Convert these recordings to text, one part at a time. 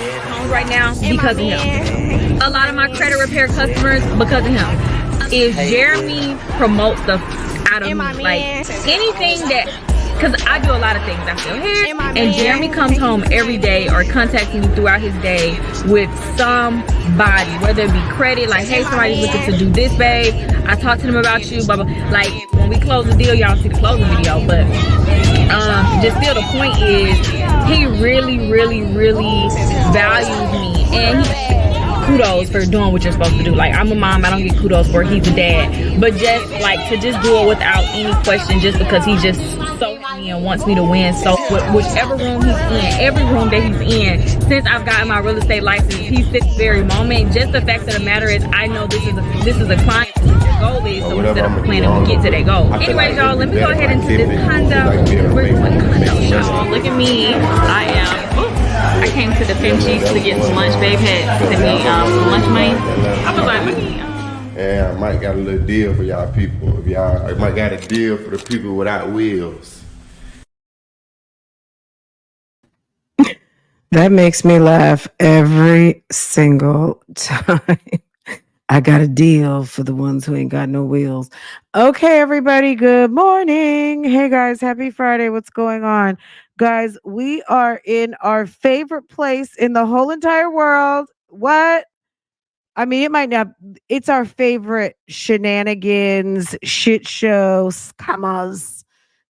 home right now because of him. A lot of my credit repair customers because of him. Is Jeremy promotes stuff out of me, like anything that, because I do a lot of things. I feel hair, and Jeremy comes home every day or contacts me throughout his day with somebody, whether it be credit, like, hey, somebody's looking to do this, babe. I talked to them about you, blah, blah. Like, when we close the deal, y'all see the closing video, but just still the point is, he really, really, really values me, and kudos for doing what you're supposed to do. Like, I'm a mom, I don't get kudos for it. He's a dad, but just like to just do it without any question, just because he just so me and wants me to win. So whichever room he's in, every room that he's in, since I've gotten my real estate license, he's this very moment. Just the fact of the matter is, I know this is a client. The goal is, so instead of planning, we get to that goal. Anyways, y'all, let me go ahead into this condo. We're going condo, y'all. Look at me. I came to the Finchies to get some lunch. Babe had sent me some lunch money. I was like, let me. Yeah, I might got a little deal for y'all people. If y'all, I might got a deal for the people without wheels. That makes me laugh every single time. I got a deal for the ones who ain't got no wheels. Okay, everybody, good morning. Hey, guys, happy Friday. What's going on? Guys, we are in our favorite place in the whole entire world. What? I mean, it might not, it's our favorite shenanigans, shit show, scammers,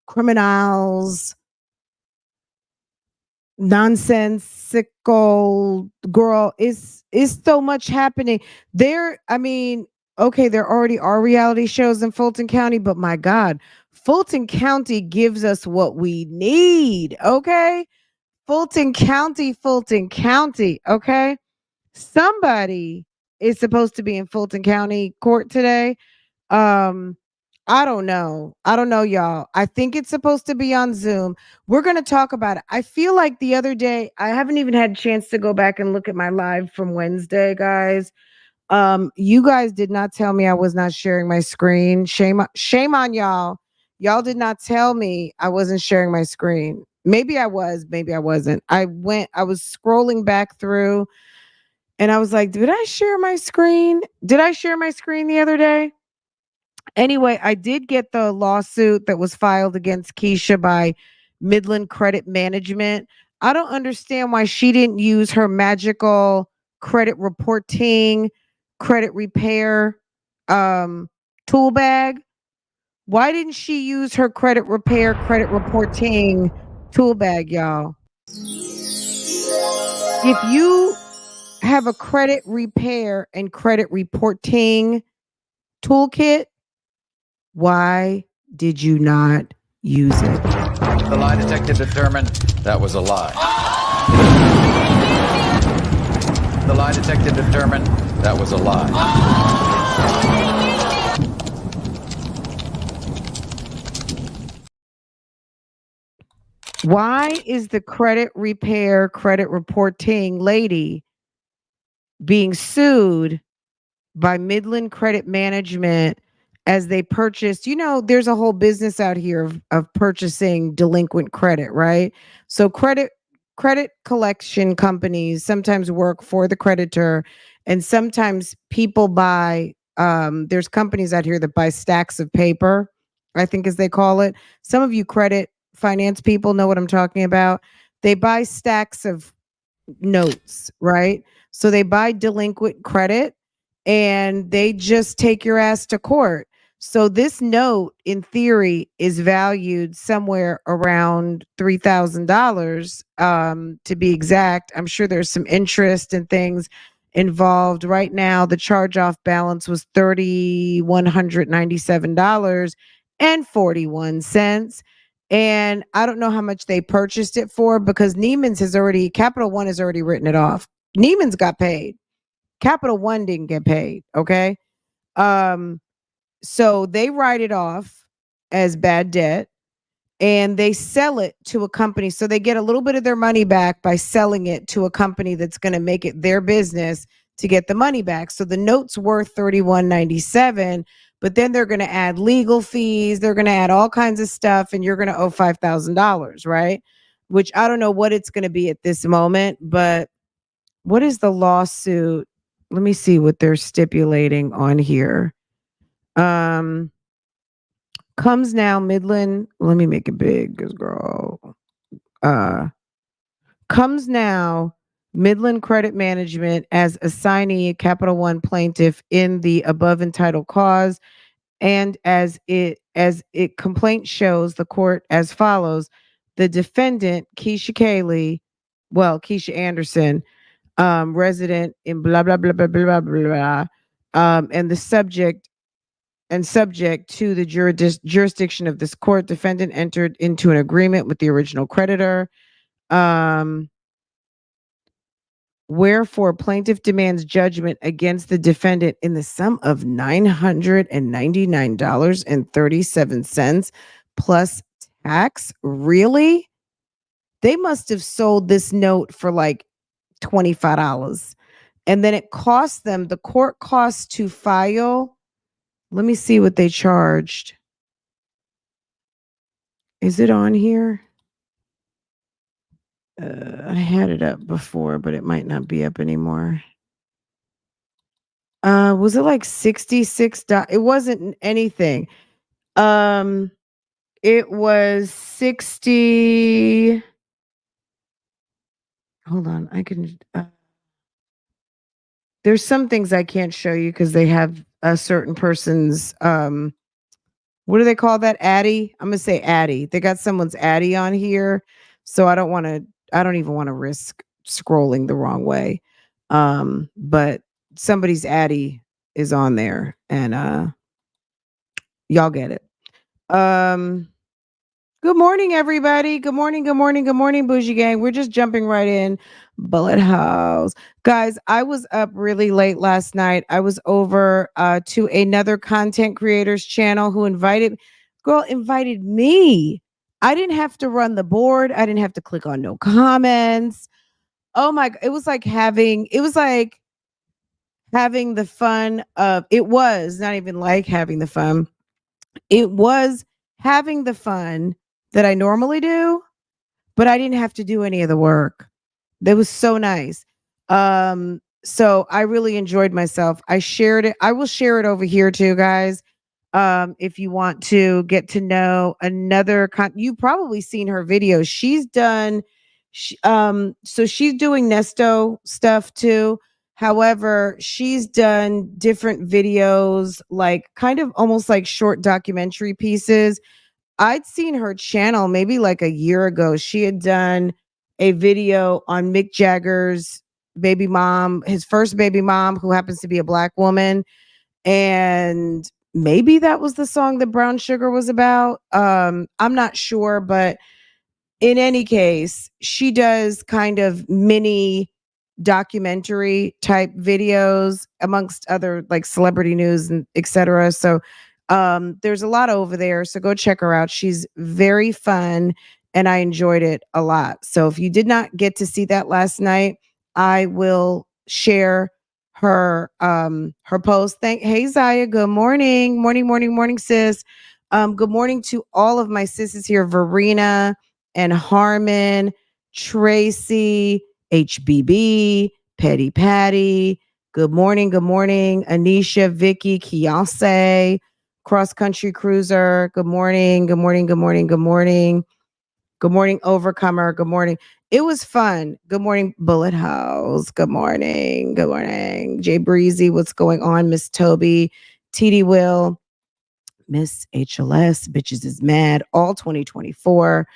criminals, nonsensical girl. Is so much happening there. I mean, okay, there already are reality shows in Fulton County, but my God, Fulton County gives us what we need. Okay, Fulton County. Okay, somebody is supposed to be in Fulton County court today. I don't know, y'all. I think it's supposed to be on Zoom. We're going to talk about it. I feel like the other day, I haven't even had a chance to go back and look at my live from Wednesday, guys. You guys did not tell me I was not sharing my screen. Shame on y'all. Y'all did not tell me I wasn't sharing my screen. Maybe I was, maybe I wasn't. I was scrolling back through and I was like, did I share my screen? Did I share my screen the other day? Anyway, I did get the lawsuit that was filed against Keesha by Midland Credit Management. I don't understand why she didn't use her magical credit reporting, credit repair tool bag. Why didn't she use her credit repair, credit reporting tool bag, y'all? If you have a credit repair and credit reporting toolkit, why did you not use it? The lie detector determined that was a lie. The lie detector determined that was a lie. Why is the credit repair, credit reporting lady being sued by Midland Credit Management as they purchased? You know, there's a whole business out here of purchasing delinquent credit, right? So credit collection companies sometimes work for the creditor, and sometimes people buy, there's companies out here that buy stacks of paper, I think as they call it. Some of you credit finance people know what I'm talking about. They buy stacks of notes, right? So they buy delinquent credit and they just take your ass to court. So this note, in theory, is valued somewhere around $3,000, to be exact. I'm sure there's some interest and things involved. Right now, the charge-off balance was $3,197.41. And I don't know how much they purchased it for, because Capital One has already written it off. Neiman's got paid. Capital One didn't get paid. Okay. So they write it off as bad debt and they sell it to a company. So they get a little bit of their money back by selling it to a company that's going to make it their business to get the money back. So the note's worth $31.97, but then they're going to add legal fees. They're going to add all kinds of stuff, and you're going to owe $5,000, right? Which I don't know what it's going to be at this moment, but What is the lawsuit? Let me see what they're stipulating on here. Comes now Midland. Let me make it big, because girl. Comes now Midland Credit Management as assignee Capital One plaintiff in the above entitled cause, and as it complaint shows the court as follows: the defendant Kaylee, Keesha Anderson, resident in blah blah blah blah blah blah blah, and the subject to the jurisdiction of this court, defendant entered into an agreement with the original creditor. Wherefore, plaintiff demands judgment against the defendant in the sum of $999.37 plus tax. Really? They must have sold this note for like $25. And then it cost them the court costs to file. Let me see what they charged. Is it on here? I had it up before, but it might not be up anymore. Was it like 66? It wasn't anything. It was 60. Hold on, I can. There's some things I can't show you because they have a certain person's. What do they call that? Addy. I'm gonna say Addy. They got someone's Addy on here, so I don't want to. I don't even want to risk scrolling the wrong way. But somebody's Addy is on there, and y'all get it. Good morning, everybody. Good morning, good morning, good morning, Bougie Gang. We're just jumping right in. Bullet House. Guys, I was up really late last night. I was over to another content creator's channel who invited me. I didn't have to run the board. I didn't have to click on no comments. Oh my, it was like having the fun of, it was not even like having the fun. It was having the fun that I normally do, but I didn't have to do any of the work. That was so nice. So I really enjoyed myself. I shared it. I will share it over here too, guys. If you want to get to know another you've probably seen her videos. She's done so she's doing Nesto stuff too. However, she's done different videos, like kind of almost like short documentary pieces. I'd seen her channel maybe like a year ago. She had done a video on Mick Jagger's baby mom, his first baby mom, who happens to be a Black woman. And maybe that was the song that Brown Sugar was about. I'm not sure, but in any case, she does kind of mini documentary type videos amongst other like celebrity news and etc. So there's a lot over there. So go check her out. She's very fun and I enjoyed it a lot. So if you did not get to see that last night, I will share her post. Hey Zaya, good morning. Morning, sis. Good morning to all of my sisters here, Verena and Harmon, Tracy, HBB, Petty Patty. Good morning, Anisha, Vicky, Kiance, Cross Country Cruiser. Good morning, good morning, Overcomer. Good morning. It was fun. Good morning, Bullet House. Good morning, Jay Breezy. What's going on, Miss Toby, TD Will, Miss HLS, Bitches is Mad, all 2024.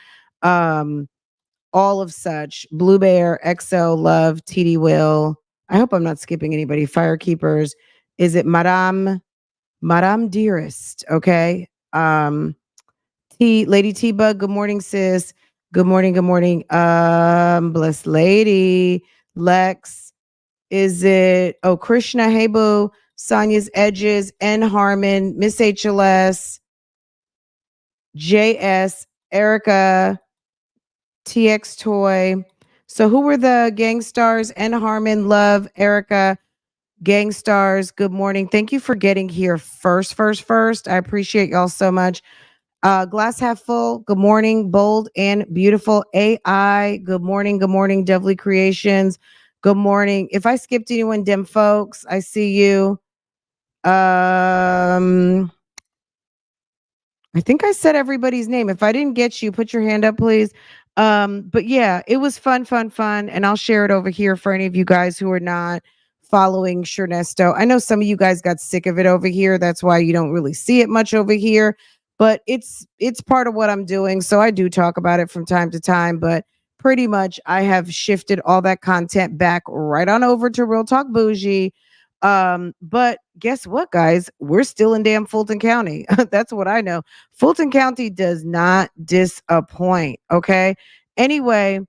All of such, Blue Bear, XO, Love, TD Will. I hope I'm not skipping anybody. Firekeepers. Is it Madame Dearest? Okay. Lady T-Bug, good morning, sis. Good morning. Blessed Lady. Lex. Is it Krishna? Hey boo. Sonia's Edges, N Harmon, Miss HLS, JS, Erica, TX Toy. So who were the gang stars? N Harmon, Love, Erica, gang stars. Good morning. Thank you for getting here first. I appreciate y'all so much. Glass half full. Good morning, bold and beautiful AI. Good morning, Devly Creations. Good morning. If I skipped anyone, dim folks, I see you. I think I said everybody's name. If I didn't get you, put your hand up, please. But yeah, it was fun, and I'll share it over here for any of you guys who are not following Shernesto. I know some of you guys got sick of it over here. That's why you don't really see it much over here. But it's part of what I'm doing. So I do talk about it from time to time. But pretty much I have shifted all that content back right on over to Real Talk Bougie. But guess what, guys? We're still in damn Fulton County. That's what I know. Fulton County does not disappoint. Okay. Anyway,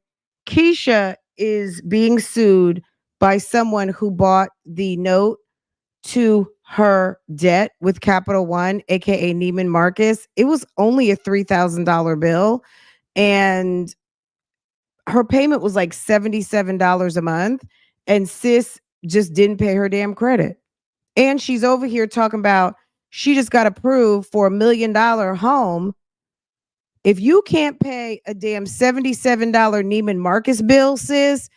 Keesha is being sued by someone who bought the note to her debt with Capital One, aka Neiman Marcus. It was only a $3,000 bill, and her payment was like $77 a month. And sis just didn't pay her damn credit. And she's over here talking about she just got approved for $1 million home. If you can't pay a damn $77 Neiman Marcus bill, sis,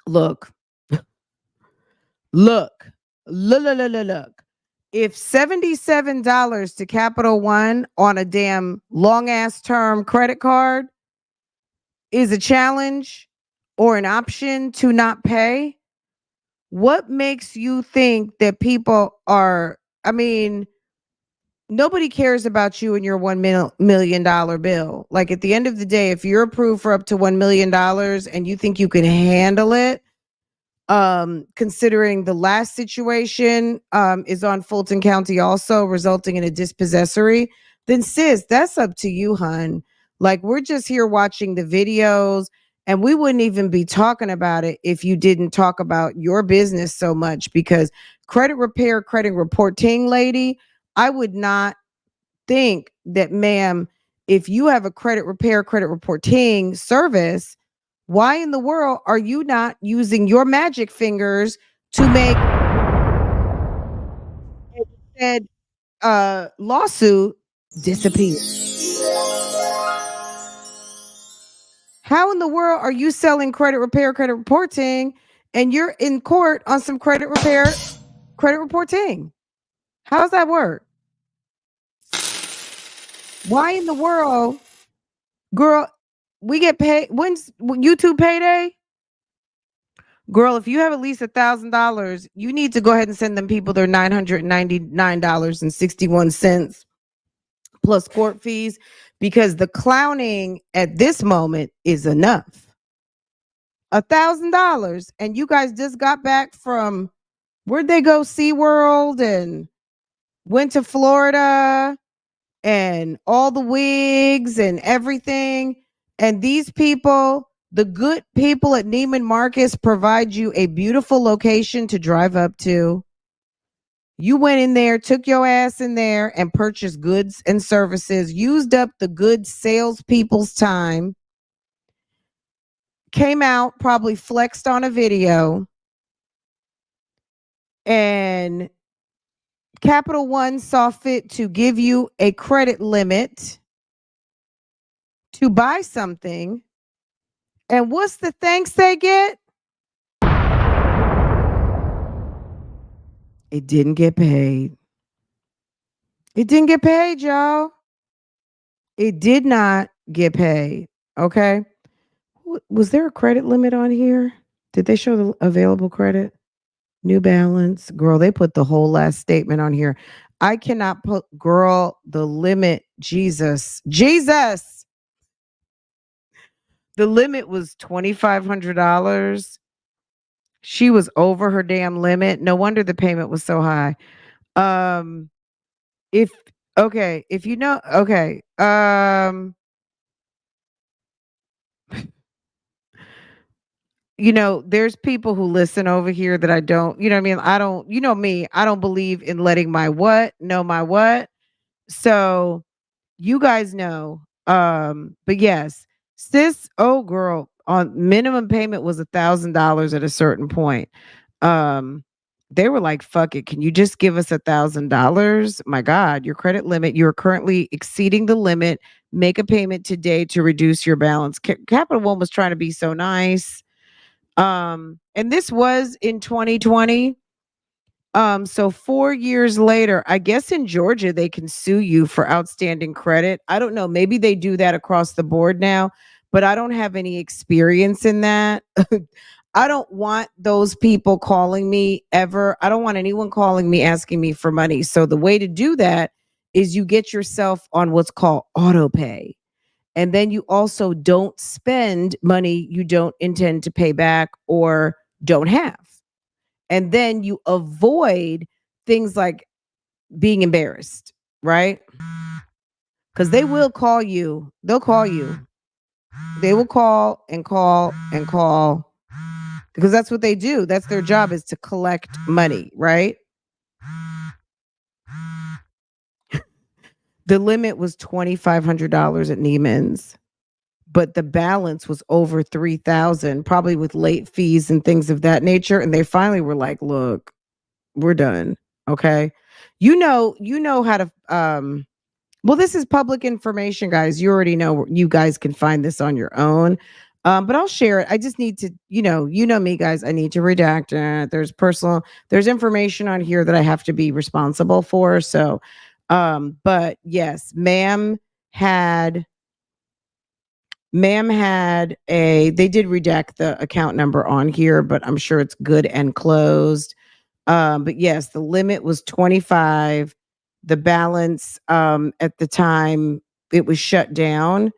look. If $77 to Capital One on a damn long ass term credit card is a challenge or an option to not pay, what makes you think that people are, I mean, nobody cares about you and your $1 million bill. Like, at the end of the day, if you're approved for up to $1 million and you think you can handle it, considering the last situation is on Fulton County also, resulting in a dispossessory, then sis, that's up to you, hun. Like, we're just here watching the videos, and we wouldn't even be talking about it if you didn't talk about your business so much. Because credit repair, credit reporting lady, I would not think that, ma'am, if you have a credit repair, credit reporting service, why in the world are you not using your magic fingers to make said lawsuit disappear? How in the world are you selling credit repair, credit reporting, and you're in court on some credit repair, credit reporting? How does that work? Why in the world, girl, we get paid? When's YouTube payday? Girl, if you have at least $1,000, you need to go ahead and send them people their $999.61 plus court fees, because the clowning at this moment is enough. $1,000, and you guys just got back from, where'd they go? SeaWorld, and went to Florida, and all the wigs and everything. And these people, the good people at Neiman Marcus, provide you a beautiful location to drive up to. You went in there, took your ass in there and purchased goods and services, used up the good salespeople's time, came out, probably flexed on a video, and Capital One saw fit to give you a credit limit to buy something. And what's the thanks they get? It didn't get paid. It didn't get paid, y'all. It did not get paid. Okay. Was there a credit limit on here? Did they show the available credit? New Balance. Girl, they put the whole last statement on here. I cannot put, girl, the limit. Jesus. The limit was $2,500. She was over her damn limit. No wonder the payment was so high. If you know, you know, there's people who listen over here that I don't, you know what I mean? I don't, you know me, I don't believe in letting my what know my what. So you guys know. But yes, sis, oh girl, on minimum payment was $1,000 at a certain point. They were like, fuck it, can you just give us $1,000? My God, your credit limit, you're currently exceeding the limit. Make a payment today to reduce your balance. Capital One was trying to be so nice. And this was in 2020. So 4 years later, I guess in Georgia they can sue you for outstanding credit. I don't know, maybe they do that across the board now, but I don't have any experience in that. I don't want those people calling me ever. I don't want anyone calling me asking me for money. So the way to do that is you get yourself on what's called auto pay. And then you also don't spend money you don't intend to pay back or don't have. And then you avoid things like being embarrassed, right? Because they will call you. They'll call you. They will call and call and call because that's what they do. That's their job, is to collect money, right? The limit was $2,500 at Neiman's, but the balance was over 3,000, probably with late fees and things of that nature. And they finally were like, "Look, we're done. Okay. You know how to well, this is public information, guys. You already know, you guys can find this on your own. But I'll share it. I just need to, you know me, guys. I need to redact it. There's information on here that I have to be responsible for. So but yes, ma'am had they did redact the account number on here, but I'm sure it's good and closed. But yes, the limit was 25. The balance at the time it was shut down.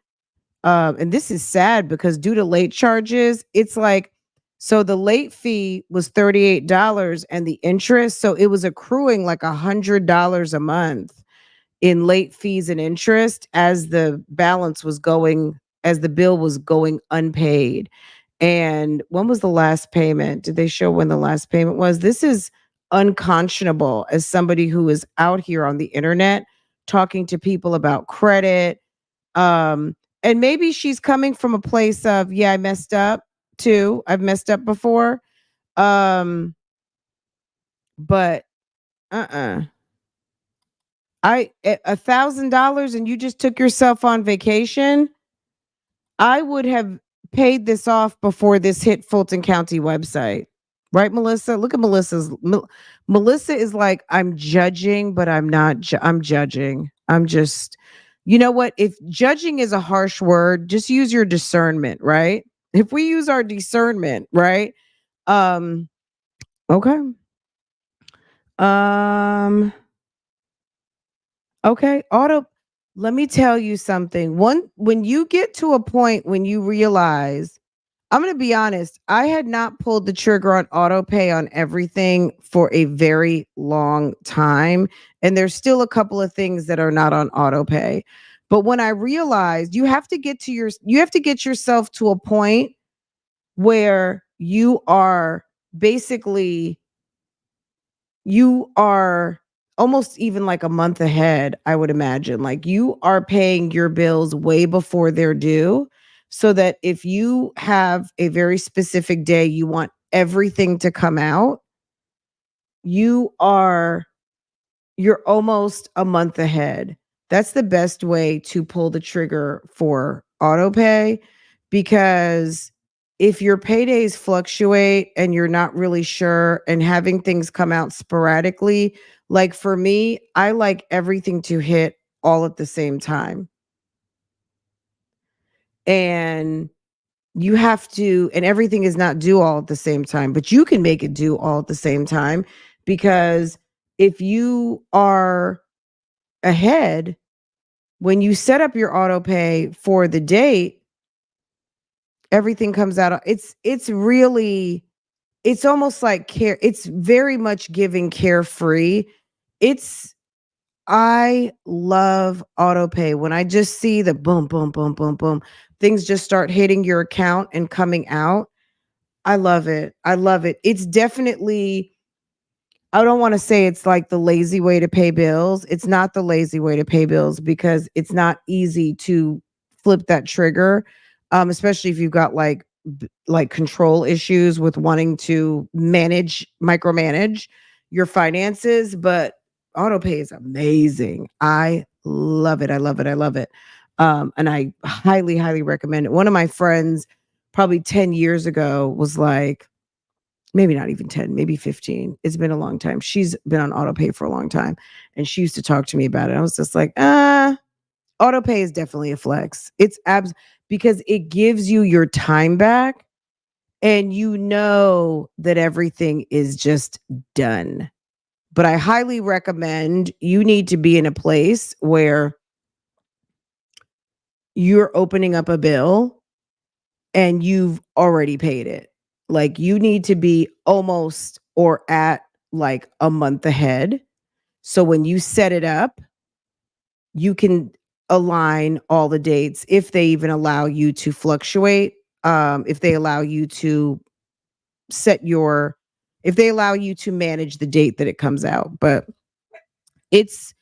And this is sad because due to late charges, it's like, so the late fee was $38 and the interest, so it was accruing like $100 a month in late fees and interest as the bill was going unpaid. And when was the last payment? Did they show when the last payment was? This is unconscionable as somebody who is out here on the internet talking to people about credit. And maybe she's coming from a place of, yeah, I messed up too. I've messed up before. But $1,000 and you just took yourself on vacation. I would have paid this off before this hit Fulton County website. Right, Melissa? Look at Melissa is like, I'm judging, but I'm not. I'm judging. I'm just, you know what? If judging is a harsh word, just use your discernment, right? If we use our discernment, right? Okay. Okay. Let me tell you something. When you get to a point when you realize, I'm going to be honest, I had not pulled the trigger on auto pay on everything for a very long time. And there's still a couple of things that are not on auto pay. But when I realized you have to get yourself to a point where you are almost even like a month ahead, I would imagine. Like you are paying your bills way before they're due, so that if you have a very specific day you want everything to come out, you're almost a month ahead. That's the best way to pull the trigger for auto pay, because if your paydays fluctuate and you're not really sure and having things come out sporadically, like for me, I like everything to hit all at the same time. And and everything is not due all at the same time, but you can make it due all at the same time, because if you are ahead, when you set up your auto pay for the date, everything comes out. It's almost like care. It's very much giving carefree. I love auto pay. When I just see the boom, boom, boom, boom, boom, things just start hitting your account and coming out. I love it. I love it. It's definitely, I don't want to say it's like the lazy way to pay bills. It's not the lazy way to pay bills, because it's not easy to flip that trigger, especially if you've got like control issues with wanting to micromanage your finances. But auto pay is amazing. I love it. I love it. I love it. And I highly, highly recommend it. One of my friends probably 10 years ago was like, maybe not even 10, maybe 15. It's been a long time. She's been on auto pay for a long time. And she used to talk to me about it. I was just like, auto pay is definitely a flex. It's because it gives you your time back and you know that everything is just done. But I highly recommend you need to be in a place where you're opening up a bill and you've already paid it. Like you need to be almost or at like a month ahead. So when you set it up, you can align all the dates if they even allow you to fluctuate. If they allow you to set your, if they allow you to manage the date that it comes out. But it's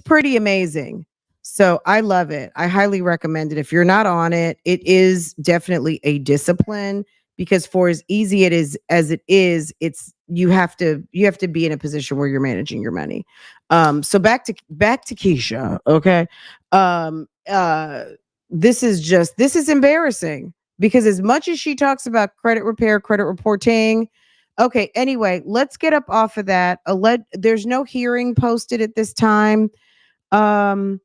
pretty amazing. So I love it. I highly recommend it. If you're not on it, it is definitely a discipline because for as easy it is as it is, it's you have to be in a position where you're managing your money. So back to Keesha, okay? Um uh this is embarrassing because as much as she talks about credit repair, credit reporting, okay, anyway, let's get up off of that. There's no hearing posted at this time. Um,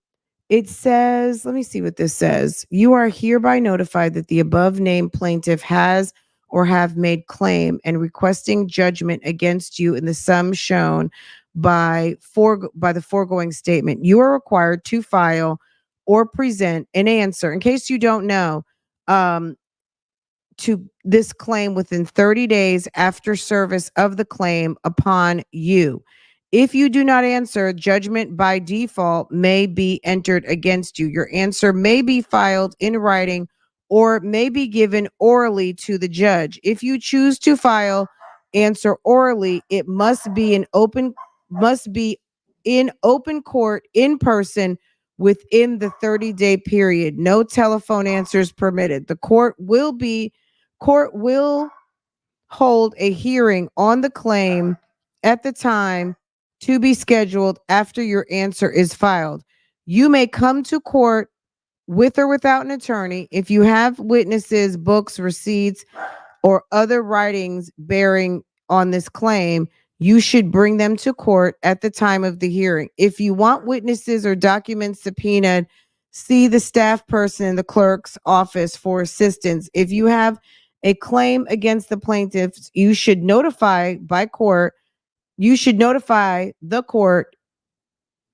it says, let me see what this says. You are hereby notified that the above named plaintiff has or have made claim and requesting judgment against you in the sum shown by the foregoing statement. You are required to file or present an answer. In case you don't know, to this claim within 30 days after service of the claim upon you. If you do not answer, judgment by default may be entered against you. Your answer may be filed in writing or may be given orally to the judge. If you choose to file answer orally, it must be in open court in person within the 30-day period. No telephone answers permitted. The court will hold a hearing on the claim at the time to be scheduled after your answer is filed. You may come to court with or without an attorney. If you have witnesses, books, receipts, or other writings bearing on this claim, you should bring them to court at the time of the hearing. If you want witnesses or documents subpoenaed, see the staff person in the clerk's office for assistance. If you have a claim against the plaintiffs, you should notify the court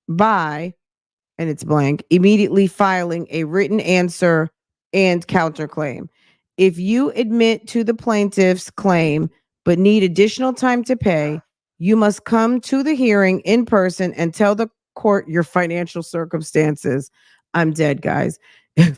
by, and it's blank, immediately filing a written answer and counterclaim. If you admit to the plaintiff's claim but need additional time to pay, you must come to the hearing in person and tell the court your financial circumstances. I'm dead, guys.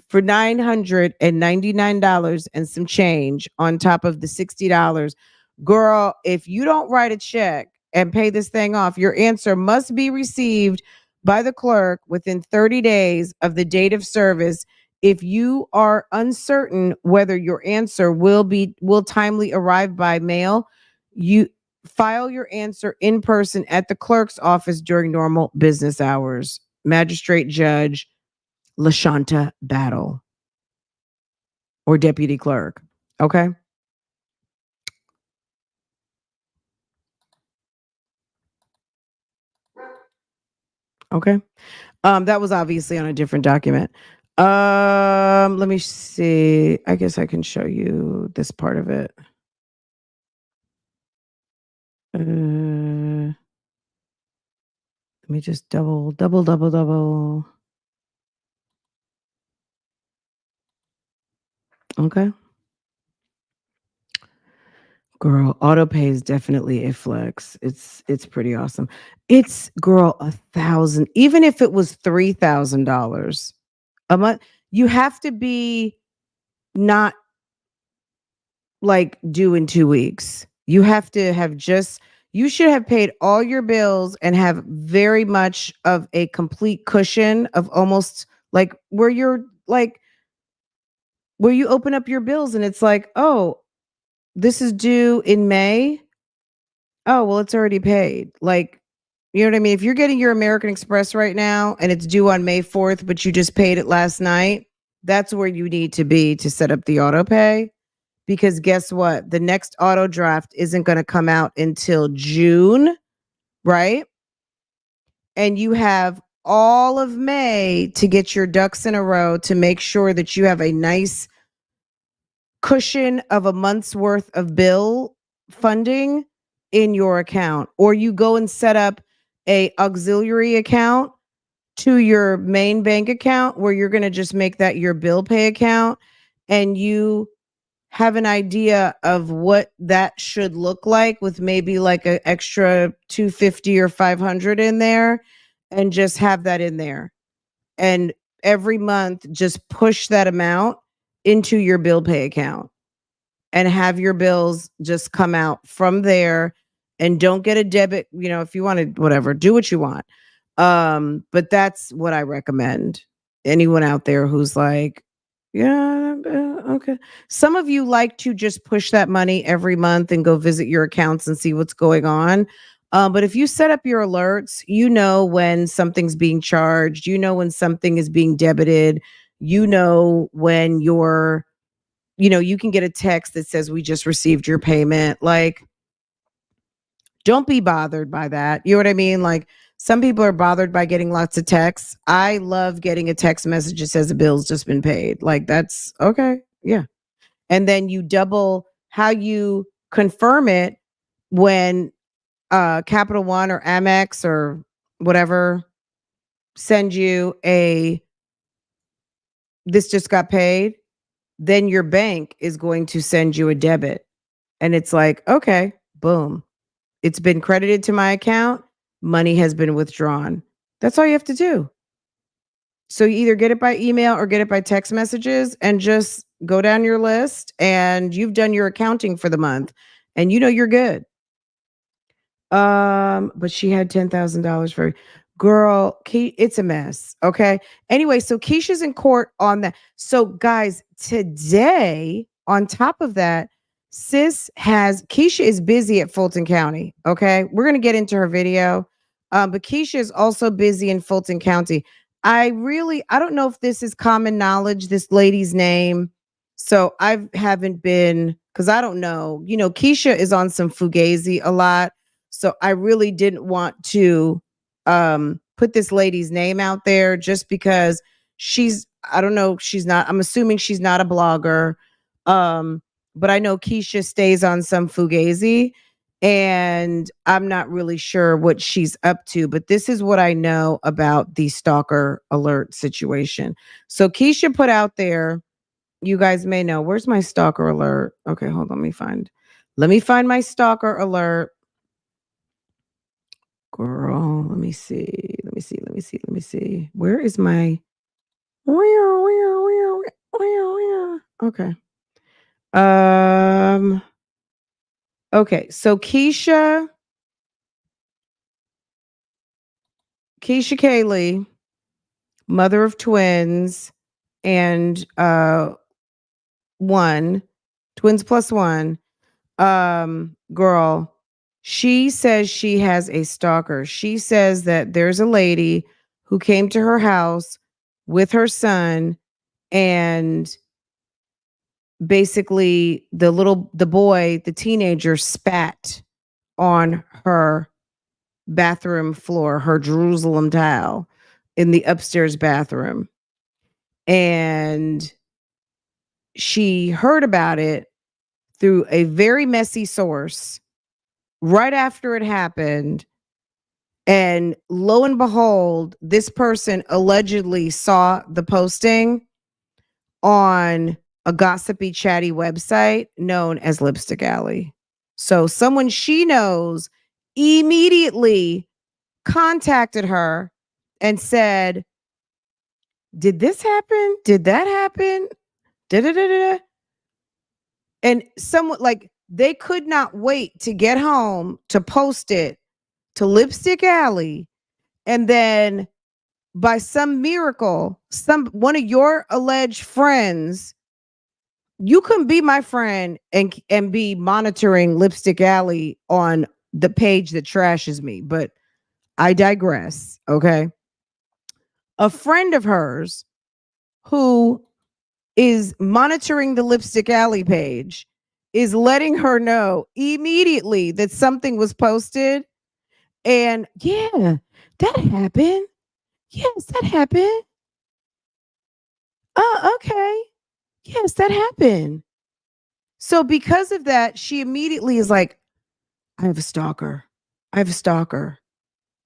For $999 and some change on top of the $60, girl, if you don't write a check and pay this thing off, your answer must be received by the clerk within 30 days of the date of service. If you are uncertain whether your answer will timely arrive by mail, you file your answer in person at the clerk's office during normal business hours. Magistrate Judge LaShanta Battle or Deputy Clerk. Okay. Okay. That was obviously on a different document. Let me see. I guess I can show you this part of it. Let me just double. Okay. Girl, auto pay is definitely a flex. It's pretty awesome. It's girl, 1,000, even if it was $3,000 a month, you have to be not like due in 2 weeks. You have to have you should have paid all your bills and have very much of a complete cushion of almost like where you open up your bills and it's like, oh, this is due in May. Oh, well, it's already paid. Like, you know what I mean? If you're getting your American Express right now and it's due on May 4th, but you just paid it last night, that's where you need to be to set up the auto pay. because guess what? The next auto draft isn't going to come out until June, right? And you have all of May to get your ducks in a row to make sure that you have a nice cushion of a month's worth of bill funding in your account, or you go and set up a auxiliary account to your main bank account where you're going to just make that your bill pay account, and you have an idea of what that should look like with maybe like an extra 250 or 500 in there, and just have that in there, and every month just push that amount into your bill pay account and have your bills just come out from there, and don't get a debit, if you want to, whatever, do what you want. But that's what I recommend. Anyone out there who's like, yeah, okay. Some of you like to just push that money every month and go visit your accounts and see what's going on. But if you set up your alerts, you know when something's being charged, you know when something is being debited, you know when you can get a text that says we just received your payment. Like, don't be bothered by that. You know what I mean? Like, some people are bothered by getting lots of texts. I love getting a text message that says a bill's just been paid. Like, that's okay. Yeah. And then you double how you confirm it when Capital One or Amex or whatever send you this just got paid. Then your bank is going to send you a debit. And it's like, okay, boom. It's been credited to my account. Money has been withdrawn. That's all you have to do. So you either get it by email or get it by text messages, and just go down your list, and you've done your accounting for the month, and you're good. But she had $10,000 for girl. It's a mess. Okay. Anyway, so Keesha's in court on that. So guys, today, on top of that, Keesha is busy at Fulton County. Okay. We're going to get into her video. But Keesha is also busy in Fulton County. I don't know if this is common knowledge, this lady's name. So I haven't been, because I don't know. Keesha is on some Fugazi a lot. So I really didn't want to put this lady's name out there, just because I don't know, I'm assuming she's not a blogger. But I know Keesha stays on some Fugazi, and I'm not really sure what she's up to, but this is what I know about the stalker alert situation. So Keesha put out there, you guys may know, where's my stalker alert? Okay, hold on, let me find my stalker alert. Girl, let me see. Where is my okay. Okay, so Keesha Kaylee, mother of twins, and twins plus one, girl, she says she has a stalker. She says that there's a lady who came to her house with her son, and basically the teenager spat on her bathroom floor, her Jerusalem tile in the upstairs bathroom. And she heard about it through a very messy source right after it happened. And lo and behold, this person allegedly saw the posting on a gossipy, chatty website known as Lipstick Alley. So someone she knows immediately contacted her and said, did this happen? Did that happen? Da-da-da-da-da. And someone, like, they could not wait to get home to post it to Lipstick Alley. And then by some miracle, one of your alleged friends, you can be my friend and be monitoring Lipstick Alley on the page that trashes me. But I digress. Okay. A friend of hers who is monitoring the Lipstick Alley page is letting her know immediately that something was posted. And yeah, that happened. Yes, that happened. Oh, okay. Yes, that happened. So because of that, she immediately is like, I have a stalker. I have a stalker.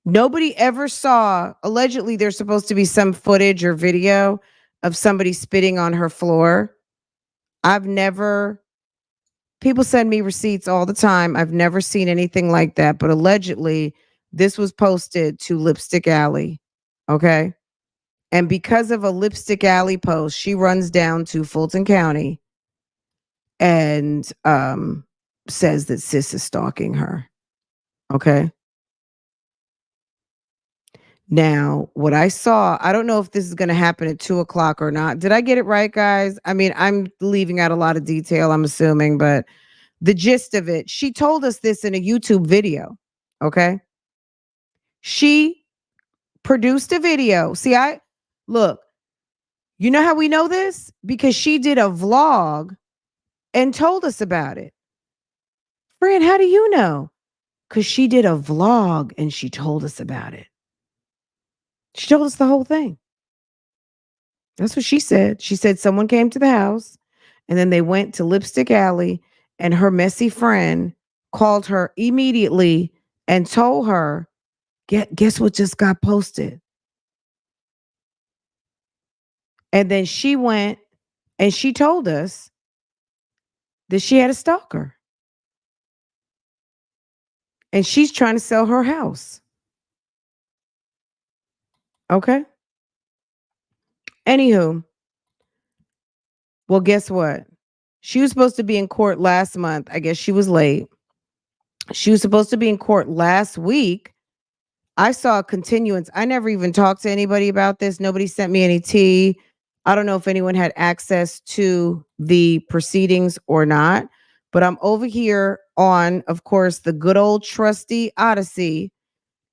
Nobody ever saw, allegedly, there's supposed to be some footage or video of somebody spitting on her floor. I've never, people send me receipts all the time. I've never seen anything like that. But allegedly, this was posted to Lipstick Alley. Okay. And because of a Lipstick Alley post, she runs down to Fulton County and says that sis is stalking her. Okay. Now, what I saw, I don't know if this is going to happen at 2:00 or not. Did I get it right, guys? I mean, I'm leaving out a lot of detail, I'm assuming, but the gist of it, she told us this in a YouTube video. Okay. She produced a video. See, look, you know how we know this? Because she did a vlog and told us about it. Fran, how do you know? Because she did a vlog and she told us about it. She told us the whole thing. That's what she said. She said someone came to the house and then they went to Lipstick Alley and her messy friend called her immediately and told her, guess what just got posted? And then she went and she told us that she had a stalker. And she's trying to sell her house. Okay. Anywho, well, guess what? She was supposed to be in court last month. I guess she was late. She was supposed to be in court last week. I saw a continuance. I never even talked to anybody about this. Nobody sent me any tea. I don't know if anyone had access to the proceedings or not, but I'm over here on, of course, the good old trusty Odyssey.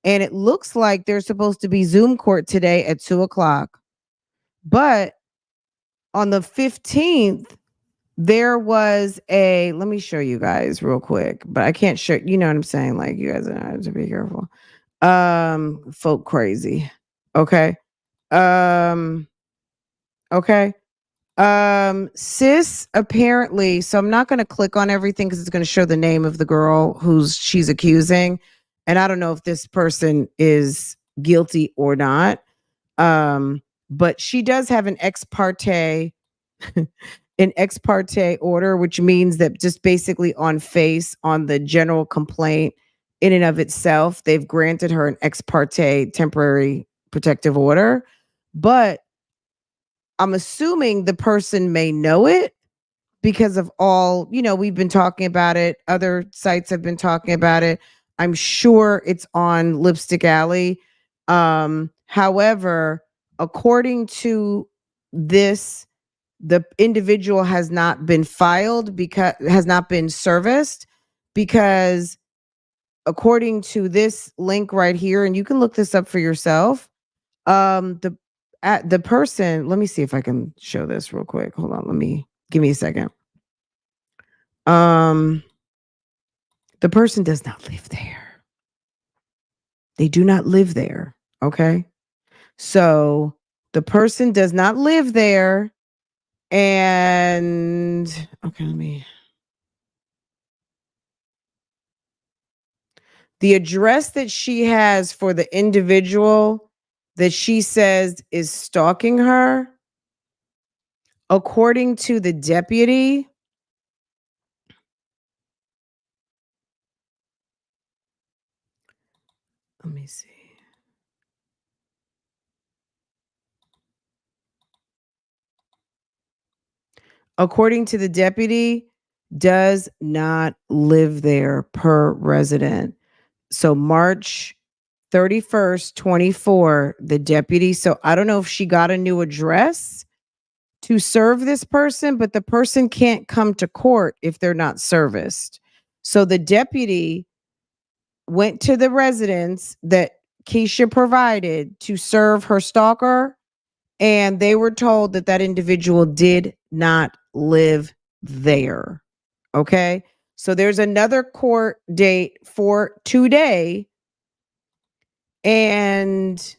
And it looks like there's supposed to be Zoom court today at 2:00. But on the 15th, there was let me show you guys real quick, but I can't show, you know what I'm saying? Like, you guys have to be careful. Folk crazy. Okay. Okay. Sis apparently, so I'm not going to click on everything because it's going to show the name of the girl she's accusing. And I don't know if this person is guilty or not. But she does have an ex parte order, which means that just basically on the general complaint in and of itself, they've granted her an ex parte temporary protective order. But I'm assuming the person may know it because of all, we've been talking about it. Other sites have been talking about it. I'm sure it's on Lipstick Alley. However, according to this, the individual has not been serviced because according to this link right here, and you can look this up for yourself, the person, let me see if I can show this real quick. Hold on, give me a second. The person does not live there. They do not live there. Okay. So the person does not live there. And okay, the address that she has for the individual that she says is stalking her, according to the deputy, let me see. According to the deputy, does not live there per resident. So March 31st, 24, the deputy. So I don't know if she got a new address to serve this person, but the person can't come to court if they're not serviced. So the deputy went to the residence that Keesha provided to serve her stalker, and they were told that individual did not live there. Okay. So there's another court date for today. And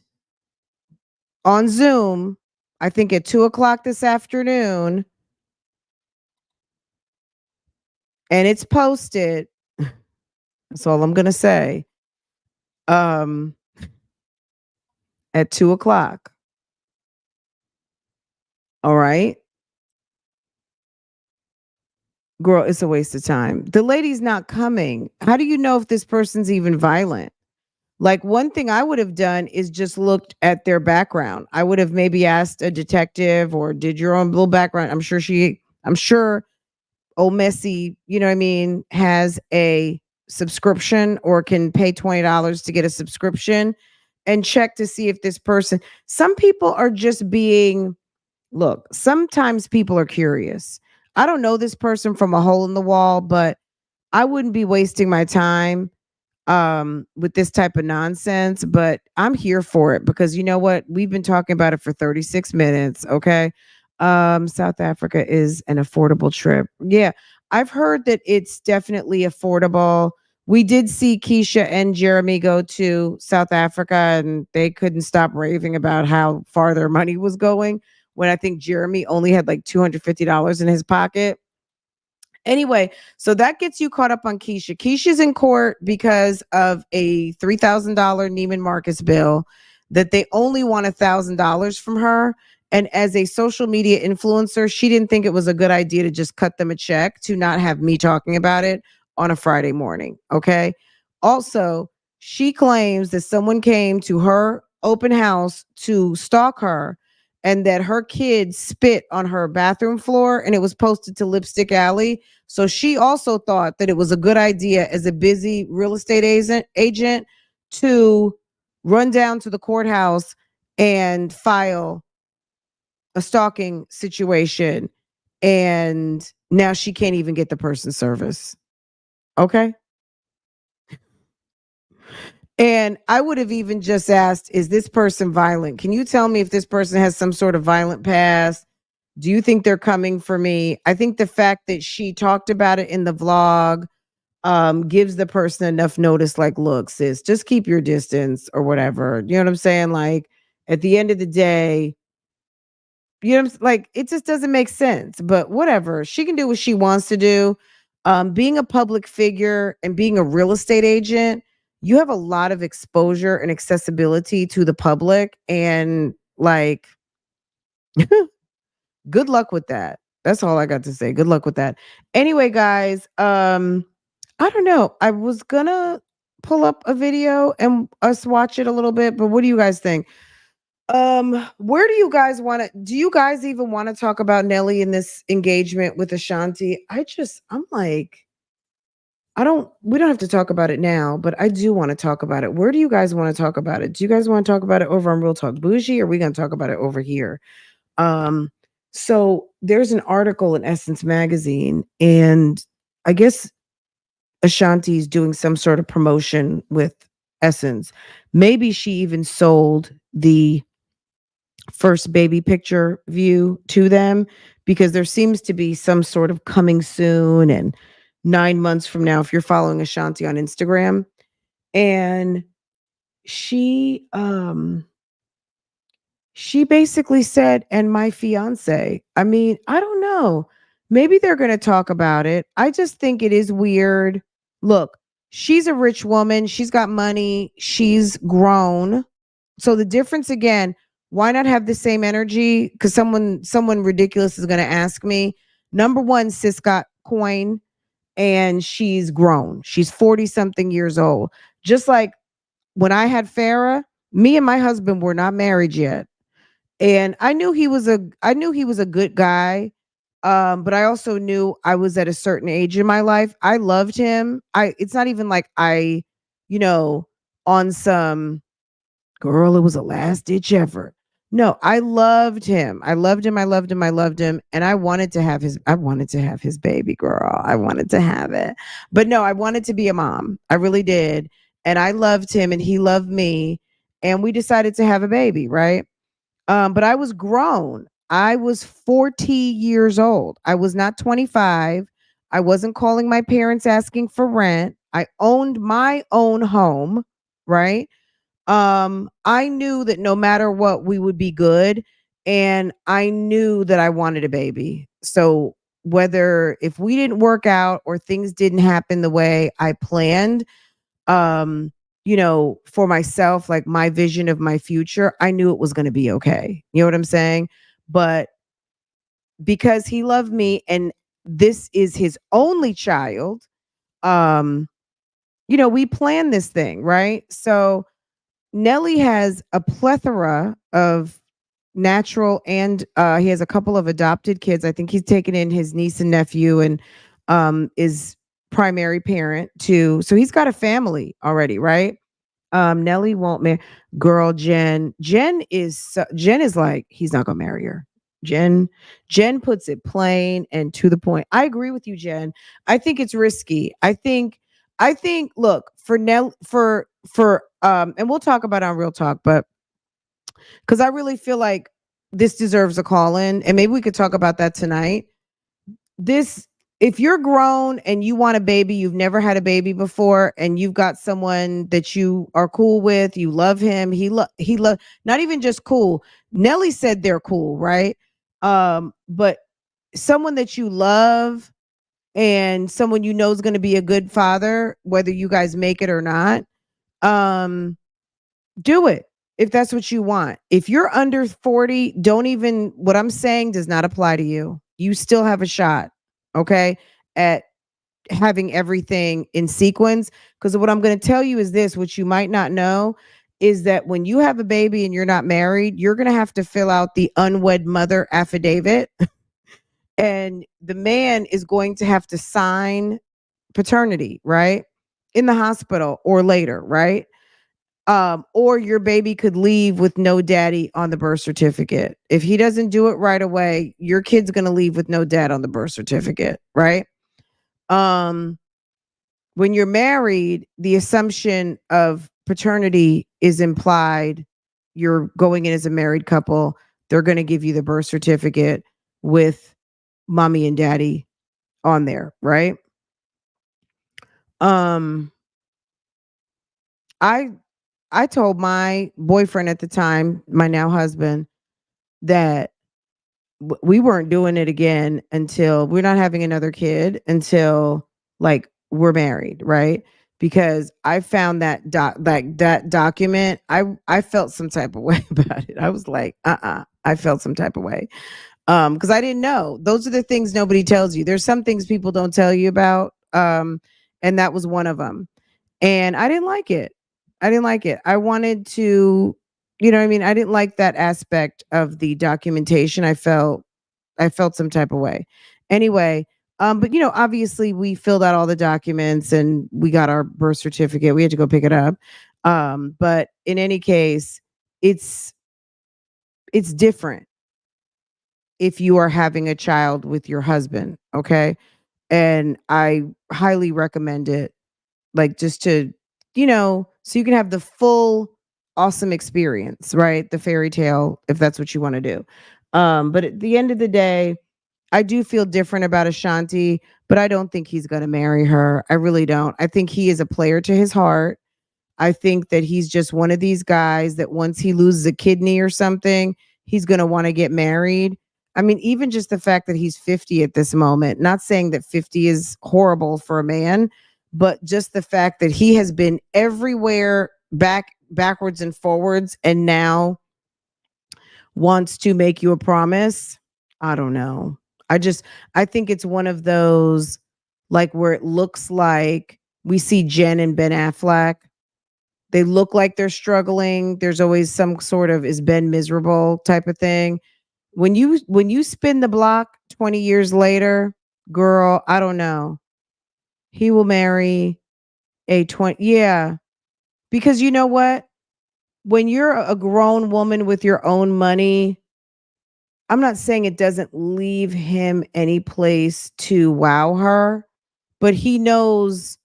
on Zoom, I think at 2:00 this afternoon, and it's posted. That's all I'm gonna say. Um, at 2:00. All right. Girl, it's a waste of time. The lady's not coming. How do you know if this person's even violent? Like, one thing I would have done is just looked at their background. I would have maybe asked a detective or did your own little background. I'm sure old Messy, you know what I mean, has a subscription or can pay $20 to get a subscription and check to see if this person, some people are just being, look, sometimes people are curious. I don't know this person from a hole in the wall, but I wouldn't be wasting my time with this type of nonsense, but I'm here for it because you know what? We've been talking about it for 36 minutes, okay? South Africa is an affordable trip. Yeah, I've heard that it's definitely affordable. We did see Keesha and Jeremy go to South Africa and they couldn't stop raving about how far their money was going when I think Jeremy only had like $250 in his pocket. Anyway, so that gets you caught up on Keesha. Keisha's in court because of a $3,000 Neiman Marcus bill that they only want $1,000 from her. And as a social media influencer, she didn't think it was a good idea to just cut them a check to not have me talking about it on a Friday morning. Okay. Also, she claims that someone came to her open house to stalk her and that her kids spit on her bathroom floor and it was posted to Lipstick Alley. So she also thought that it was a good idea as a busy real estate agent to run down to the courthouse and file a stalking situation. And now she can't even get the person's service. Okay. And I would have even just asked, is this person violent? Can you tell me if this person has some sort of violent past? Do you think they're coming for me? I think the fact that she talked about it in the vlog gives the person enough notice, like, look, sis, just keep your distance or whatever. You know what I'm saying? Like, at the end of the day, you know what I'm like, it just doesn't make sense. But whatever. She can do what she wants to do. Being a public figure and being a real estate agent, you have a lot of exposure and accessibility to the public. And like, good luck with that. That's all I got to say. Good luck with that. Anyway, guys, I don't know. I was gonna pull up a video and us watch it a little bit, but what do you guys think? Where do you guys want to do you guys even want to talk about Nelly in this engagement with Ashanti? I'm like, we don't have to talk about it now, but I do want to talk about it. Where do you guys want to talk about it? Do you guys want to talk about it over on Real Talk Bougie, or are we gonna talk about it over here? Um, so there's an article in Essence magazine, and I guess Ashanti's doing some sort of promotion with Essence. Maybe she even sold the first baby picture view to them because there seems to be some sort of coming soon and 9 months from now if you're following Ashanti on Instagram. And she she basically said, and my fiance. I mean, I don't know. Maybe they're going to talk about it. I just think it is weird. Look, she's a rich woman. She's got money. She's grown. So the difference again, why not have the same energy? Because someone ridiculous is going to ask me. Number one, sis got coin and she's grown. She's 40 something years old. Just like when I had Farrah, me and my husband were not married yet. And I knew he was a good guy. But I also knew I was at a certain age in my life. I loved him. It's not even like you know, on some girl, it was a last ditch effort. No, I loved him. I loved him. I loved him. I loved him. And I wanted to have his baby girl. I wanted to have it. But no, I wanted to be a mom. I really did. And I loved him and he loved me. And we decided to have a baby, right? But I was grown. I was 40 years old. I was not 25. I wasn't calling my parents asking for rent. I owned my own home, right? I knew that no matter what, we would be good. And I knew that I wanted a baby. So whether if we didn't work out or things didn't happen the way I planned, um, for myself, like my vision of my future, I knew it was going to be okay. You know what I'm saying? But because he loved me and this is his only child, um, we planned this thing, right? So Nelly has a plethora of natural and he has a couple of adopted kids. I think he's taken in his niece and nephew and is primary parent too. So he's got a family already, right? Nelly won't marry girl Jen. Jen is like he's not gonna marry her. Jen puts it plain and to the point. I agree with you, Jen. I think it's risky. I think look for and we'll talk about it on Real Talk, but because I really feel like this deserves a call in, and maybe we could talk about that tonight. This, if you're grown and you want a baby, you've never had a baby before, and you've got someone that you are cool with, you love him, he love not even just cool. Nelly said they're cool, right? But someone that you love and someone you know is going to be a good father, whether you guys make it or not, do it if that's what you want. If you're under 40, don't even, what I'm saying does not apply to you. You still have a shot, okay, at having everything in sequence. Because what I'm going to tell you is this, which you might not know, is that when you have a baby and you're not married, you're going to have to fill out the unwed mother affidavit. And the man is going to have to sign paternity, right? In the hospital or later, right? Or your baby could leave with no daddy on the birth certificate. If he doesn't do it right away, your kid's gonna leave with no dad on the birth certificate, right? Um, when you're married, the assumption of paternity is implied. You're going in as a married couple. They're gonna give you the birth certificate with mommy and daddy on there, right? Um, I I told my boyfriend at the time, my now husband, that we weren't doing it again until we're not having another kid until like we're married, right? Because I found that document, I felt some type of way about it. I was like, I felt some type of way. Because I didn't know. Those are the things nobody tells you. There's some things people don't tell you about. And that was one of them. And I didn't like it. I didn't like it. I wanted to, you know what I mean? I didn't like that aspect of the documentation. I felt some type of way. Anyway, but obviously we filled out all the documents and we got our birth certificate. We had to go pick it up. But in any case, it's different if you are having a child with your husband, okay? And I highly recommend it, like just to, so you can have the full awesome experience, right? The fairy tale, if that's what you want to do. But at the end of the day, I do feel different about Ashanti, but I don't think he's going to marry her. I really don't. I think he is a player to his heart. I think that he's just one of these guys that once he loses a kidney or something, he's going to want to get married. I mean, even just the fact that he's 50 at this moment, not saying that 50 is horrible for a man, but just the fact that he has been everywhere backwards and forwards and now wants to make you a promise. I don't know. I think it's one of those like where it looks like we see Jen and Ben Affleck. They look like they're struggling. There's always some sort of is Ben miserable type of thing. When you spin the block 20 years later, girl, I don't know. He will marry a 20, yeah, because you know what? When you're a grown woman with your own money, I'm not saying it doesn't leave him any place to wow her, but she knows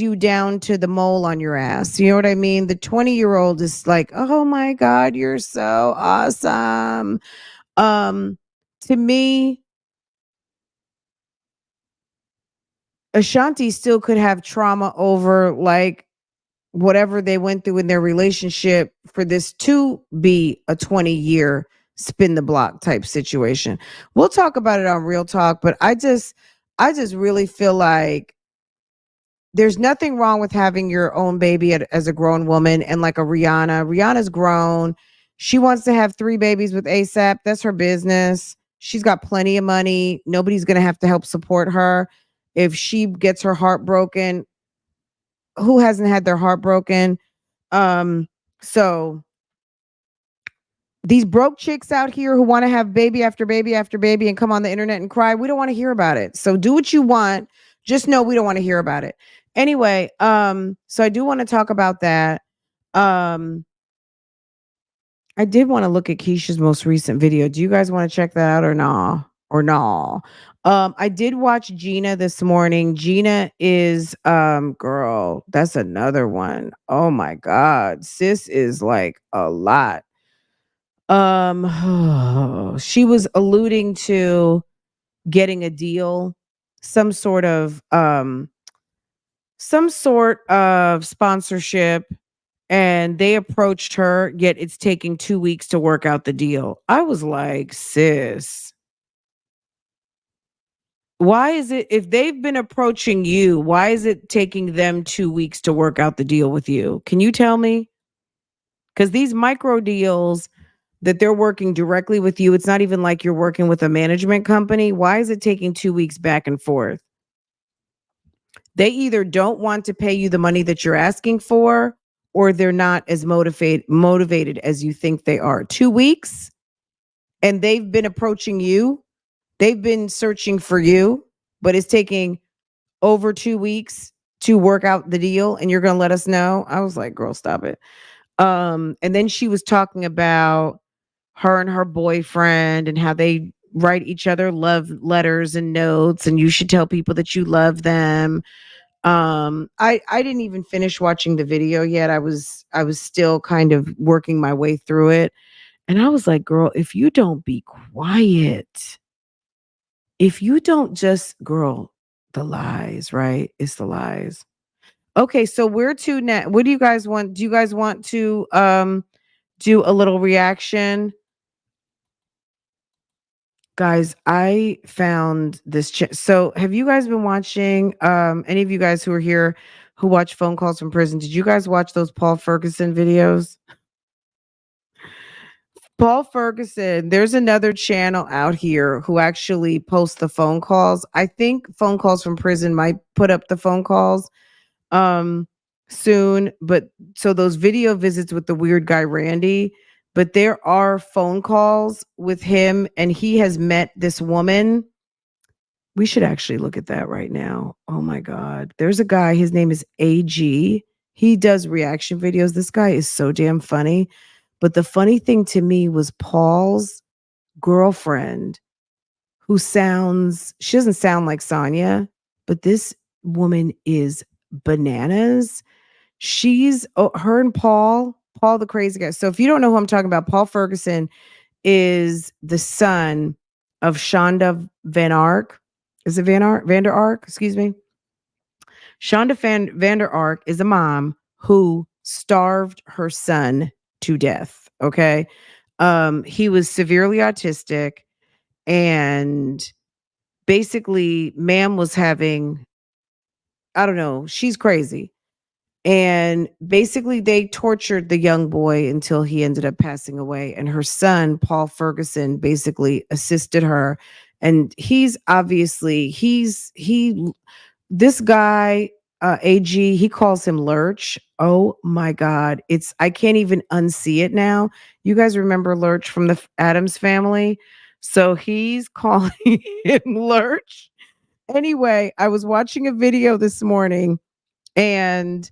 you down to the mole on your ass. You know what I mean? The 20-year-old is like, "Oh my God, you're so awesome." To me, Ashanti still could have trauma over like whatever they went through in their relationship for this to be a 20-year spin the block type situation. We'll talk about it on Real Talk, but I just really feel like there's nothing wrong with having your own baby as a grown woman, and like a Rihanna. Rihanna's grown. She wants to have 3 babies with ASAP. That's her business. She's got plenty of money. Nobody's going to have to help support her. If she gets her heart broken, who hasn't had their heart broken? So these broke chicks out here who want to have baby after baby after baby and come on the internet and cry, we don't want to hear about it. So do what you want. Just know we don't want to hear about it. Anyway, so I do want to talk about that. I did want to look at Keesha's most recent video. Do you guys want to check that out or nah? Or nah? I did watch Gina this morning. Gina is girl, that's another one. Oh my God. Sis is like a lot. She was alluding to getting a deal, some sort of sponsorship, and they approached her, yet it's taking 2 weeks to work out the deal. I was like, sis, why is it, if they've been approaching you, why is it taking them 2 weeks to work out the deal with you? Can you tell me? Because these micro deals that they're working directly with you, it's not even like you're working with a management company. Why is it taking 2 weeks back and forth? They either don't want to pay you the money that you're asking for, or they're not as motivated as you think they are. 2 weeks, and they've been approaching you. They've been searching for you, but it's taking over 2 weeks to work out the deal, and you're going to let us know? I was like, girl, stop it. And then she was talking about her and her boyfriend and how they write each other love letters and notes, and you should tell people that you love them. I didn't even finish watching the video yet. I was still kind of working my way through it. And I was like, girl, if you don't be quiet, if you don't just, girl, the lies, right? It's the lies. Okay, so where to next? What do you guys want? Do you guys want to do a little reaction? Guys, I found this. So, have you guys been watching? Any of you guys who are here who watch Phone Calls from Prison? Did you guys watch those Paul Ferguson videos? Paul Ferguson. There's another channel out here who actually posts the phone calls. I think Phone Calls from Prison might put up the phone calls soon. But so those video visits with the weird guy Randy. But there are phone calls with him, and he has met this woman. We should actually look at that right now. Oh my God. There's a guy, his name is AG. He does reaction videos. This guy is so damn funny. But the funny thing to me was Paul's girlfriend, who she doesn't sound like Sonya, but this woman is bananas. She's her and Paul the crazy guy. So if you don't know who I'm talking about, Paul Ferguson is the son of Shonda Van Ark. Is it Vander Ark? Excuse me. Shonda Vander Ark is a mom who starved her son to death. Okay. He was severely autistic, and basically ma'am was having, I don't know, she's crazy. And basically, they tortured the young boy until he ended up passing away. And her son, Paul Ferguson, basically assisted her. And he's obviously, this guy, AG, he calls him Lurch. Oh my God. I can't even unsee it now. You guys remember Lurch from the Addams Family? So he's calling him Lurch. Anyway, I was watching a video this morning, and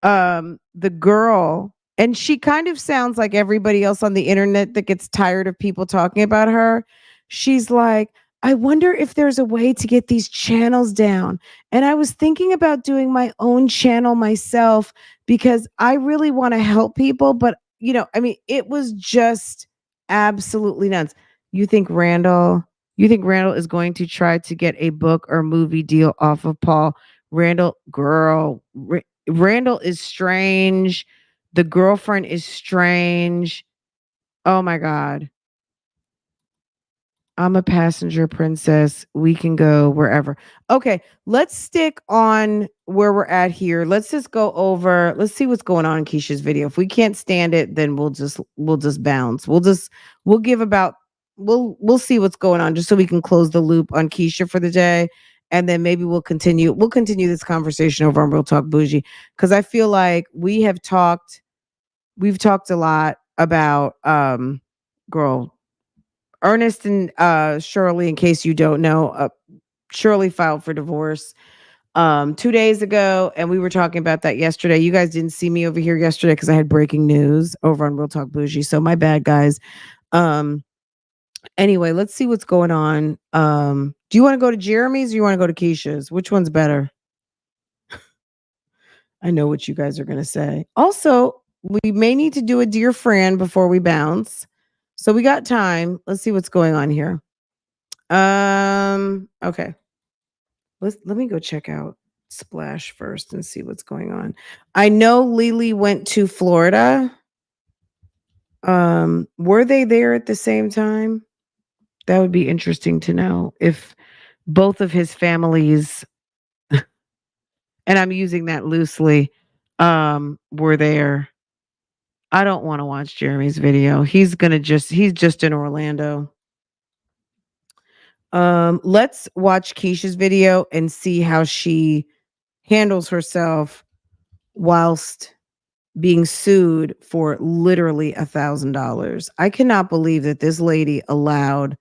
the girl, and she kind of sounds like everybody else on the internet that gets tired of people talking about her. She's like, I wonder if there's a way to get these channels down. And I was thinking about doing my own channel myself because I really want to help people. But, I mean, it was just absolutely nuts. You think Randall You think Randall is going to try to get a book or movie deal off of Paul? Randall, girl, Randall is strange. The girlfriend is strange. Oh my God. I'm a passenger princess. We can go wherever. Okay, let's stick on where we're at here. Let's just go over. Let's see what's going on in Keisha's video. If we can't stand it, then we'll just bounce. We'll give about we'll see what's going on just so we can close the loop on Keisha for the day. And then maybe we'll continue this conversation over on Real Talk Bougie. Because I feel like we've talked a lot about girl Ernest and Shirley, in case you don't know, Shirley filed for divorce 2 days ago, and we were talking about that yesterday. You guys didn't see me over here yesterday because I had breaking news over on Real Talk Bougie. So my bad, guys. Anyway, let's see what's going on. Do you want to go to Jeremy's or you want to go to Keisha's? Which one's better? I know what you guys are going to say. Also, we may need to do a dear friend before we bounce. So we got time. Let's see what's going on here. Okay. Let me go check out Splash first and see what's going on. I know Lily went to Florida. Were they there at the same time? That would be interesting to know if both of his families, and I'm using that loosely, were there. I don't want to watch Jeremy's video. He's just in Orlando. Let's watch Keisha's video and see how she handles herself whilst being sued for literally $1,000. I cannot believe that this lady allowed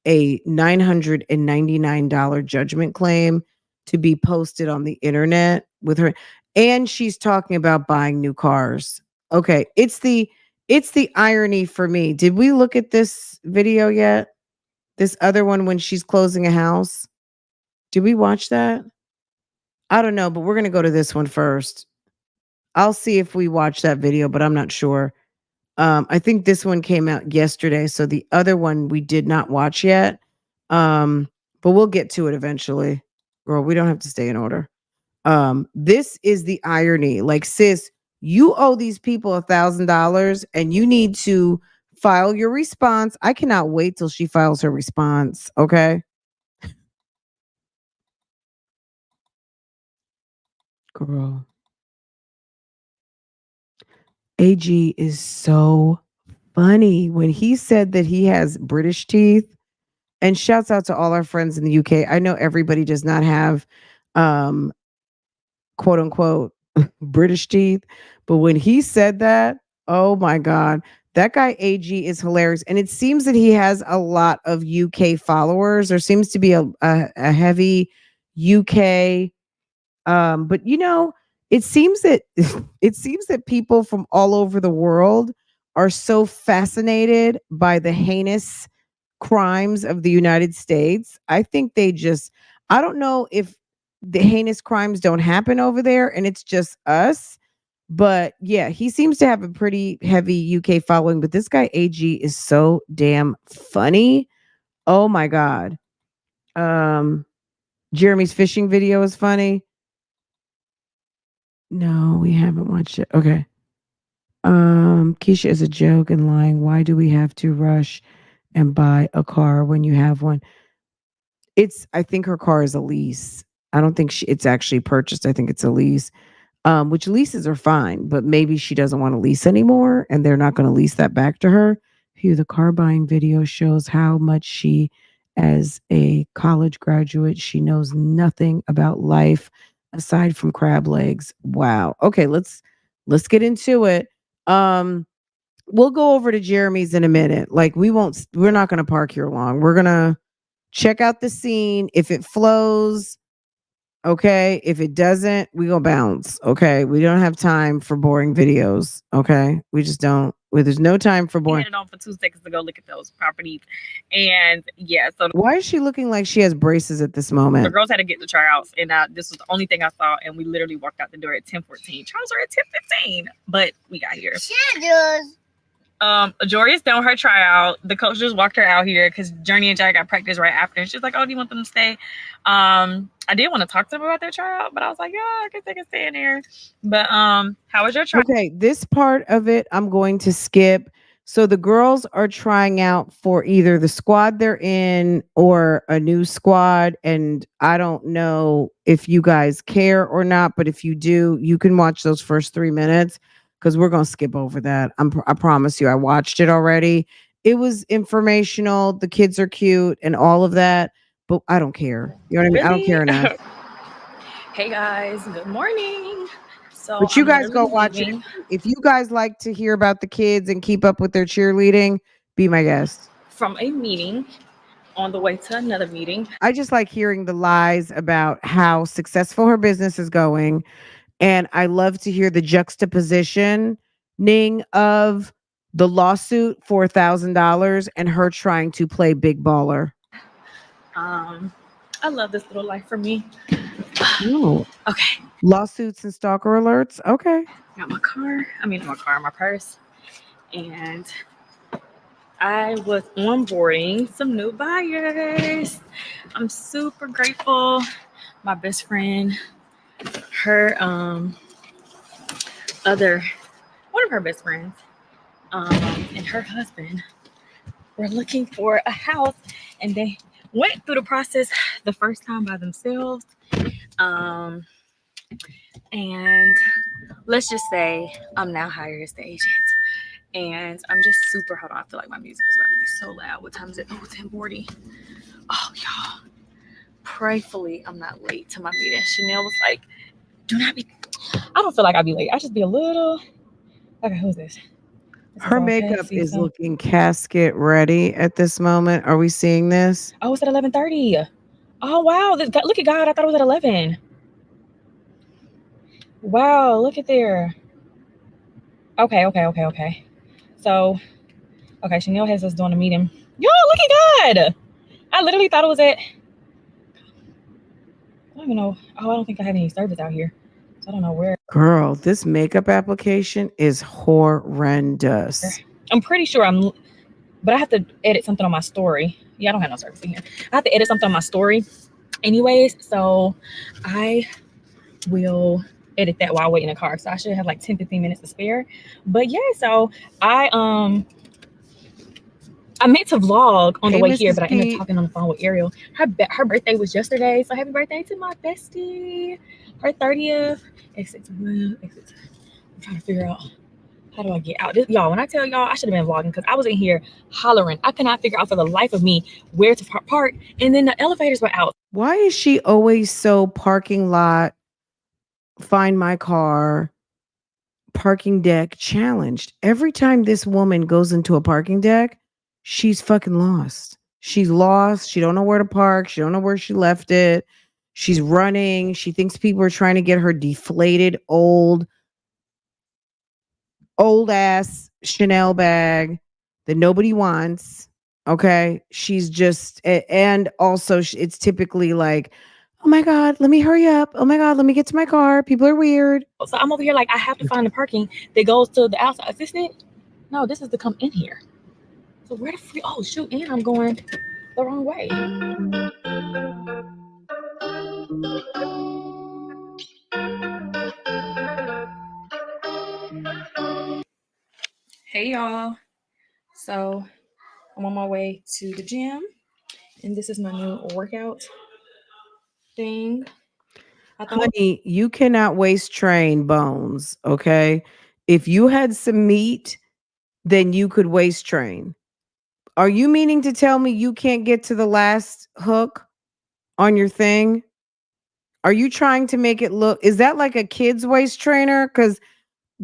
a $999 judgment claim to be posted on the internet with her, and she's talking about buying new cars. Okay, it's the irony for me. Did we look at this video yet? This other one when she's closing a house. Did we watch that? I don't know, but we're going to go to this one first. I'll see if we watch that video, but I'm not sure. I think this one came out yesterday, so the other one we did not watch yet. But we'll get to it eventually. Girl, we don't have to stay in order. This is the irony. Like, sis, you owe these people $1,000 and you need to file your response. I cannot wait till she files her response. Okay. Girl. AG is so funny when he said that he has British teeth. And shouts out to all our friends in the UK. I know everybody does not have quote unquote British teeth, but when he said that, oh my God, that guy AG is hilarious. And it seems that he has a lot of UK followers. There seems to be a heavy UK but it seems that people from all over the world are so fascinated by the heinous crimes of the United States. I think I don't know if the heinous crimes don't happen over there and it's just us. But yeah, he seems to have a pretty heavy UK following. But this guy AG is so damn funny. Oh my God. Jeremy's fishing video is funny. No, we haven't watched it. Okay. Keesha is a joke and lying. Why do we have to rush and buy a car when you have one? I think her car is a lease. I don't think it's actually purchased. I think it's a lease. Which leases are fine, but maybe she doesn't want to lease anymore and they're not going to lease that back to her. Phew, the car buying video shows how much she, as a college graduate, she knows nothing about life aside from crab legs. Wow. Okay, let's get into it. We'll go over to Jeremy's in a minute. Like we're not going to park here long. We're going to check out the scene. If it flows, okay. If it doesn't, we go bounce. Okay. We don't have time for boring videos. Okay. We just don't. There's no time for boring. Had it on for 2 seconds to go look at those properties. And yeah, so why is she looking like she has braces at this moment? The girls had to get the tryouts, and this was the only thing I saw. And we literally walked out the door at 10:14. Charles are at 10:15, but we got here. She does. Joria's done her tryout. The coach just walked her out here because Journey and Jack got practice right after. And she's like, oh, do you want them to stay? I did want to talk to them about their tryout, but I was like, yeah, I guess they can stay in here. But how was your tryout? Okay, this part of it I'm going to skip. So the girls are trying out for either the squad they're in or a new squad. And I don't know if you guys care or not, but if you do, you can watch those first 3 minutes because we're going to skip over that. I promise you, I watched it already. It was informational. The kids are cute and all of that, but I don't care. You know what I mean? I don't care enough. Hey guys, good morning. So But you guys go watch it. If you guys like to hear about the kids and keep up with their cheerleading, be my guest. From a meeting on the way to another meeting. I just like hearing the lies about how successful her business is going. And I love to hear the juxtapositioning of the lawsuit for $1,000 and her trying to play big baller. I love this little life for me. Oh, okay. Lawsuits and stalker alerts. Okay. Got my car. My purse. And I was onboarding some new buyers. I'm super grateful. My best friend, her one of her best friends, and her husband were looking for a house, and they went through the process the first time by themselves. And let's just say I'm now hired as the agent. And I'm just super, hold on, I feel like my music is about to be so loud. What time is it? Oh, 10:40. Oh, y'all. Prayfully, I'm not late to my meeting. Chanel was like, do not be, I don't feel like I'll be late. I just be a little, okay, who's this? Her makeup is looking casket ready at this moment. Are we seeing this? Oh, it's at 11:30. Oh, wow. Look at God. I thought it was at 11. Wow, look at there. Okay. So, okay, Chanel has us doing a meeting. Yo, look at God. I literally thought it was at, I don't even know. Oh, I don't think I have any service out here. So I don't know where. Girl, this makeup application is horrendous. I'm pretty sure but I have to edit something on my story. Yeah, I don't have no service in here. I have to edit something on my story anyways. So I will edit that while I wait in the car. So I should have like 10-15 minutes to spare. But yeah, so I meant to vlog on the way here, but I ended up talking on the phone with Ariel. Her birthday was yesterday, so happy birthday to my bestie. Her 30th. I'm trying to figure out how do I get out. Y'all, when I tell y'all, I should have been vlogging because I was in here hollering. I could not figure out for the life of me where to park, and then the elevators were out. Why is she always so parking lot, find my car, parking deck challenged? Every time this woman goes into a parking deck, she's fucking lost. She's lost. She don't know where to park. She don't know where she left it. She's running. She thinks people are trying to get her deflated old ass Chanel bag that nobody wants. Okay. She's just, and also it's typically like, oh my God, let me hurry up. Oh my God, let me get to my car. People are weird. So I'm over here like, I have to find the parking that goes to the outside. Is this it? No, this is to come in here. So where the free? Oh shoot! And I'm going the wrong way. Hey y'all! So I'm on my way to the gym, and this is my new workout thing. Honey, you cannot waist train bones. Okay, if you had some meat, then you could waist train. Are you meaning to tell me you can't get to the last hook on your thing? Are you trying to make it look, is that like a kid's waist trainer? Because,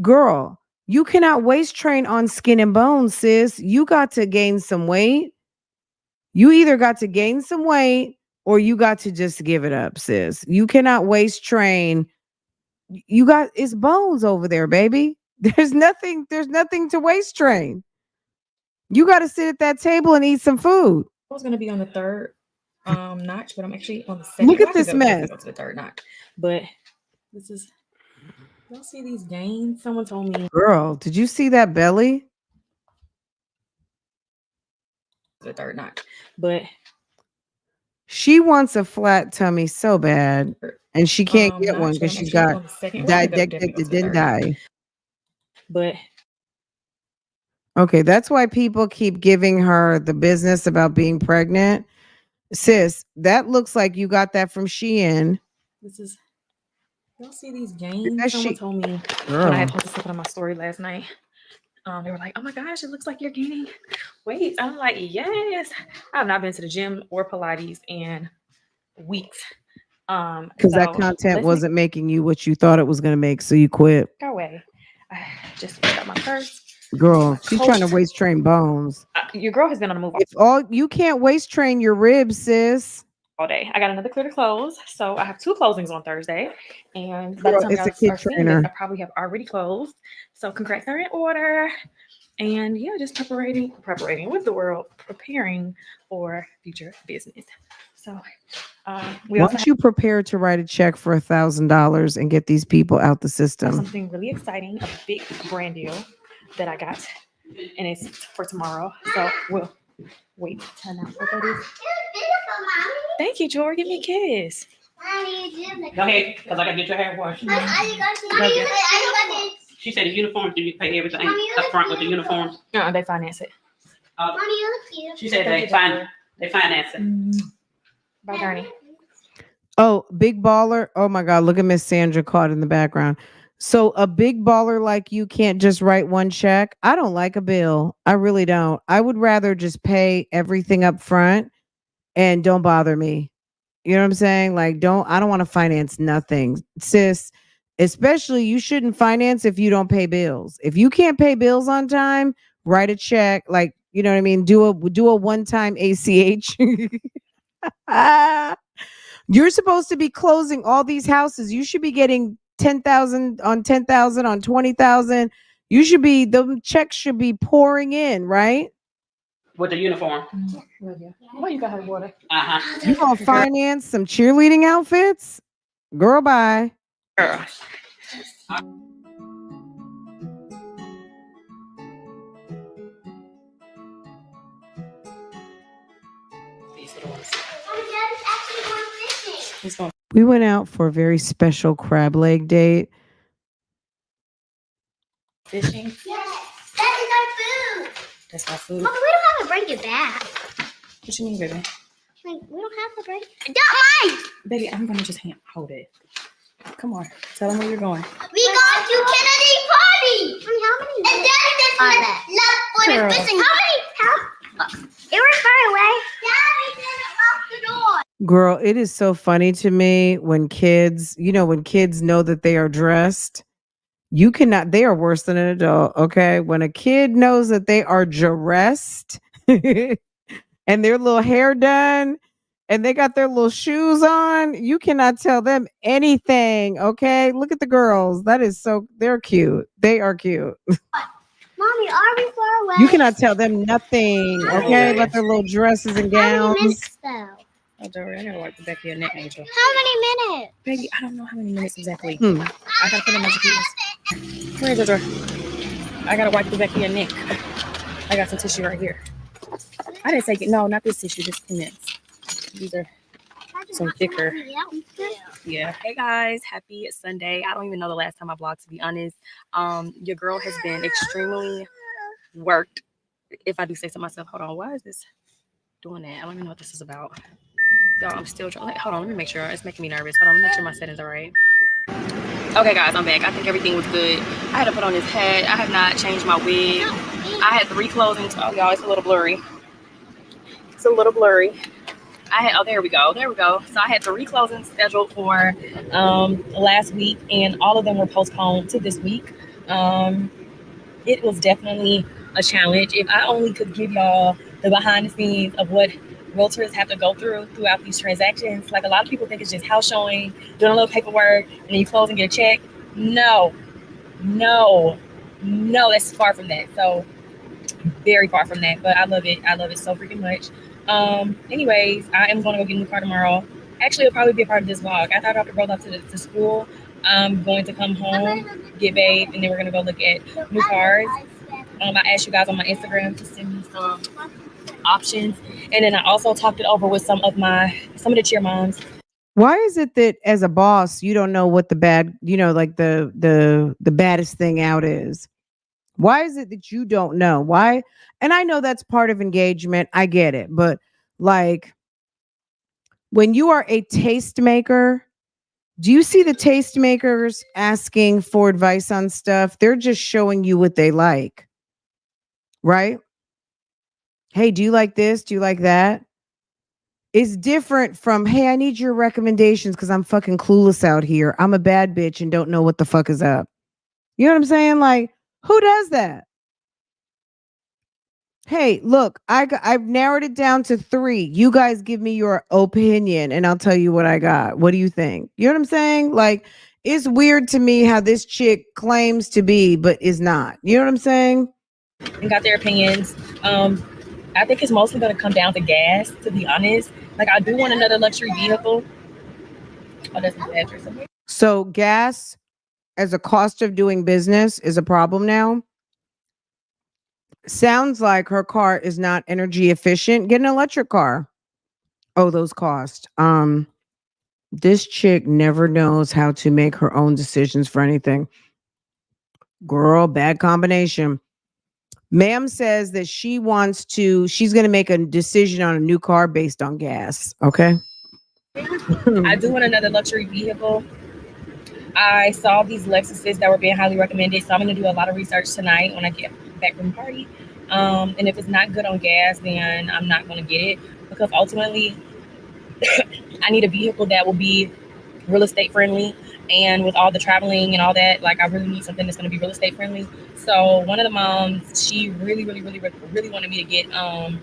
girl, you cannot waist train on skin and bones, sis. You got to gain some weight. You either got to gain some weight or you got to just give it up, sis. You cannot waist train. It's bones over there, baby. There's nothing to waist train. You got to sit at that table and eat some food. I was going to be on the third notch, but I'm actually on the second. Look at this mess. Go to the third notch, but this is. Y'all see these gains? Someone told me. Girl, did you see that belly? to the third notch. But she wants a flat tummy so bad, and she can't get one because she's got didn't die. But okay, that's why people keep giving her the business about being pregnant. Sis, that looks like you got that from Shein. this is, y'all see these gains? That Someone she- told me when I had posted something on my story last night. They were like, "Oh my gosh, it looks like you're gaining weight." I'm like, "Yes." I have not been to the gym or Pilates in weeks. Because that content wasn't making you what you thought it was going to make, so you quit. Go away. I just got my purse. Girl, she's trying to waist train bones. Your girl has been on the move If all you can't waist train your ribs, sis. all day. I got another clear to close, so I have 2 closings on Thursday, and Girl, by the time it's y'all a kid are seeing trainer. this, I probably have already closed. So congrats are in order, and yeah, just preparing with the world, preparing for future business. So Once you prepare to write a check for $1,000 and get these people out the system, something really exciting, a big brand deal that I got, and it's for tomorrow. So we'll wait to announce what that is. Thank you, Jory. Give me a kiss. Go ahead, because I got to get your hair washed. She said the uniforms, do you pay everything up front with the uniforms? No, they finance it. She said they finance it. Bye, Journey. oh, big baller. Oh my God, look at Miss Sandra caught in the background. So a big baller like you can't just write one check. I don't like a bill. I really don't. I would rather just pay everything up front and don't bother me. You know what I'm saying? Like, I don't want to finance nothing, sis. Especially you shouldn't finance if you don't pay bills. If you can't pay bills on time, write a check. Like, you know what I mean? Do a one-time ACH. You're supposed to be closing all these houses. You should be getting 10,000 on 10,000 on 20,000. The checks should be pouring in, right? With the uniform. Why you got hot water? You gonna finance some cheerleading outfits? Girl, bye. Girl. We went out for a very special crab leg date. Fishing. Yes, that is our food. That's my food. Mama, we don't have to bring it back. What you mean, baby? Like, we don't have to bring it. Don't mind. Baby, I'm gonna just hold it. Come on, tell them where you're going. We going to Kennedy party. How many? And Daddy just left for the fishing. How many? It was far away. Daddy didn't lock the door. Girl, it is so funny to me when kids know that they are dressed. They are worse than an adult. Okay. When a kid knows that they are dressed and their little hair done and they got their little shoes on, you cannot tell them anything. Okay. Look at the girls. They're cute. They are cute. Mommy, are we far away? You cannot tell them nothing. Okay. About their little dresses and How many gowns. minutes, though? Oh, Dory, I gotta wipe the back of your neck, Angel. How many minutes? Baby, I don't know how many minutes exactly. I gotta put in my GPS. Where is it, Dory? I gotta wipe the back of your neck. I got some tissue right here. I didn't take it. No, not this tissue. This minutes. These are some thicker. Yeah. Hey guys, happy Sunday. I don't even know the last time I vlogged, to be honest. Your girl has been extremely worked. If I do say so myself, hold on. Why is this doing that? I don't even know what this is about. Y'all, I'm still trying. Hold on, let me make sure. It's making me nervous. Hold on, let me make sure my settings are right. Okay, guys, I'm back. I think everything was good. I had to put on this hat. I have not changed my wig. I had 3 closings. Oh, y'all, it's a little blurry. It's a little blurry. There we go. So I had 3 closings scheduled for last week, and all of them were postponed to this week. It was definitely a challenge. If I only could give y'all the behind the scenes of what realtors have to go throughout these transactions. Like, a lot of people think it's just house showing, doing a little paperwork, and then you close and get a check. No, that's far from that. So very far from that, but I love it. I love it so freaking much. Anyways, I am going to go get a new car tomorrow. Actually, it'll probably be a part of this vlog. I thought I'd roll up to school. I'm going to come home, get bathed, and then we're going to go look at new cars. I asked you guys on my Instagram to send me some options. And then I also talked it over with some of the cheer moms. Why is it that as a boss you don't know what the bad, like the baddest thing out is? Why is it that you don't know? Why? And I know that's part of engagement. I get it. But like when you are a tastemaker, do you see the tastemakers asking for advice on stuff? They're just showing you what they like. Right? Hey, do you like this? Do you like that? It's different from, hey, I need your recommendations because I'm fucking clueless out here. I'm a bad bitch and don't know what the fuck is up. You know what I'm saying? Like, who does that? Hey, look, I've narrowed it down to 3. You guys give me your opinion and I'll tell you what I got. What do you think? You know what I'm saying? Like, it's weird to me how this chick claims to be, but is not. You know what I'm saying? And got their opinions. I think it's mostly going to come down to gas, to be honest. Like, I do want another luxury vehicle. Oh, that's my address. So gas as a cost of doing business is a problem now. Sounds like her car is not energy efficient. Get an electric car. Oh, those cost. This chick never knows how to make her own decisions for anything. Girl, bad combination. Ma'am says that she's going to make a decision on a new car based on gas. Okay. I do want another luxury vehicle. I saw these Lexuses that were being highly recommended, so I'm going to do a lot of research tonight when I get back from the party. And if it's not good on gas, then I'm not going to get it, because ultimately I need a vehicle that will be real estate friendly. And with all the traveling and all that, like, I really need something that's going to be real estate friendly. So one of the moms, she really wanted me to get a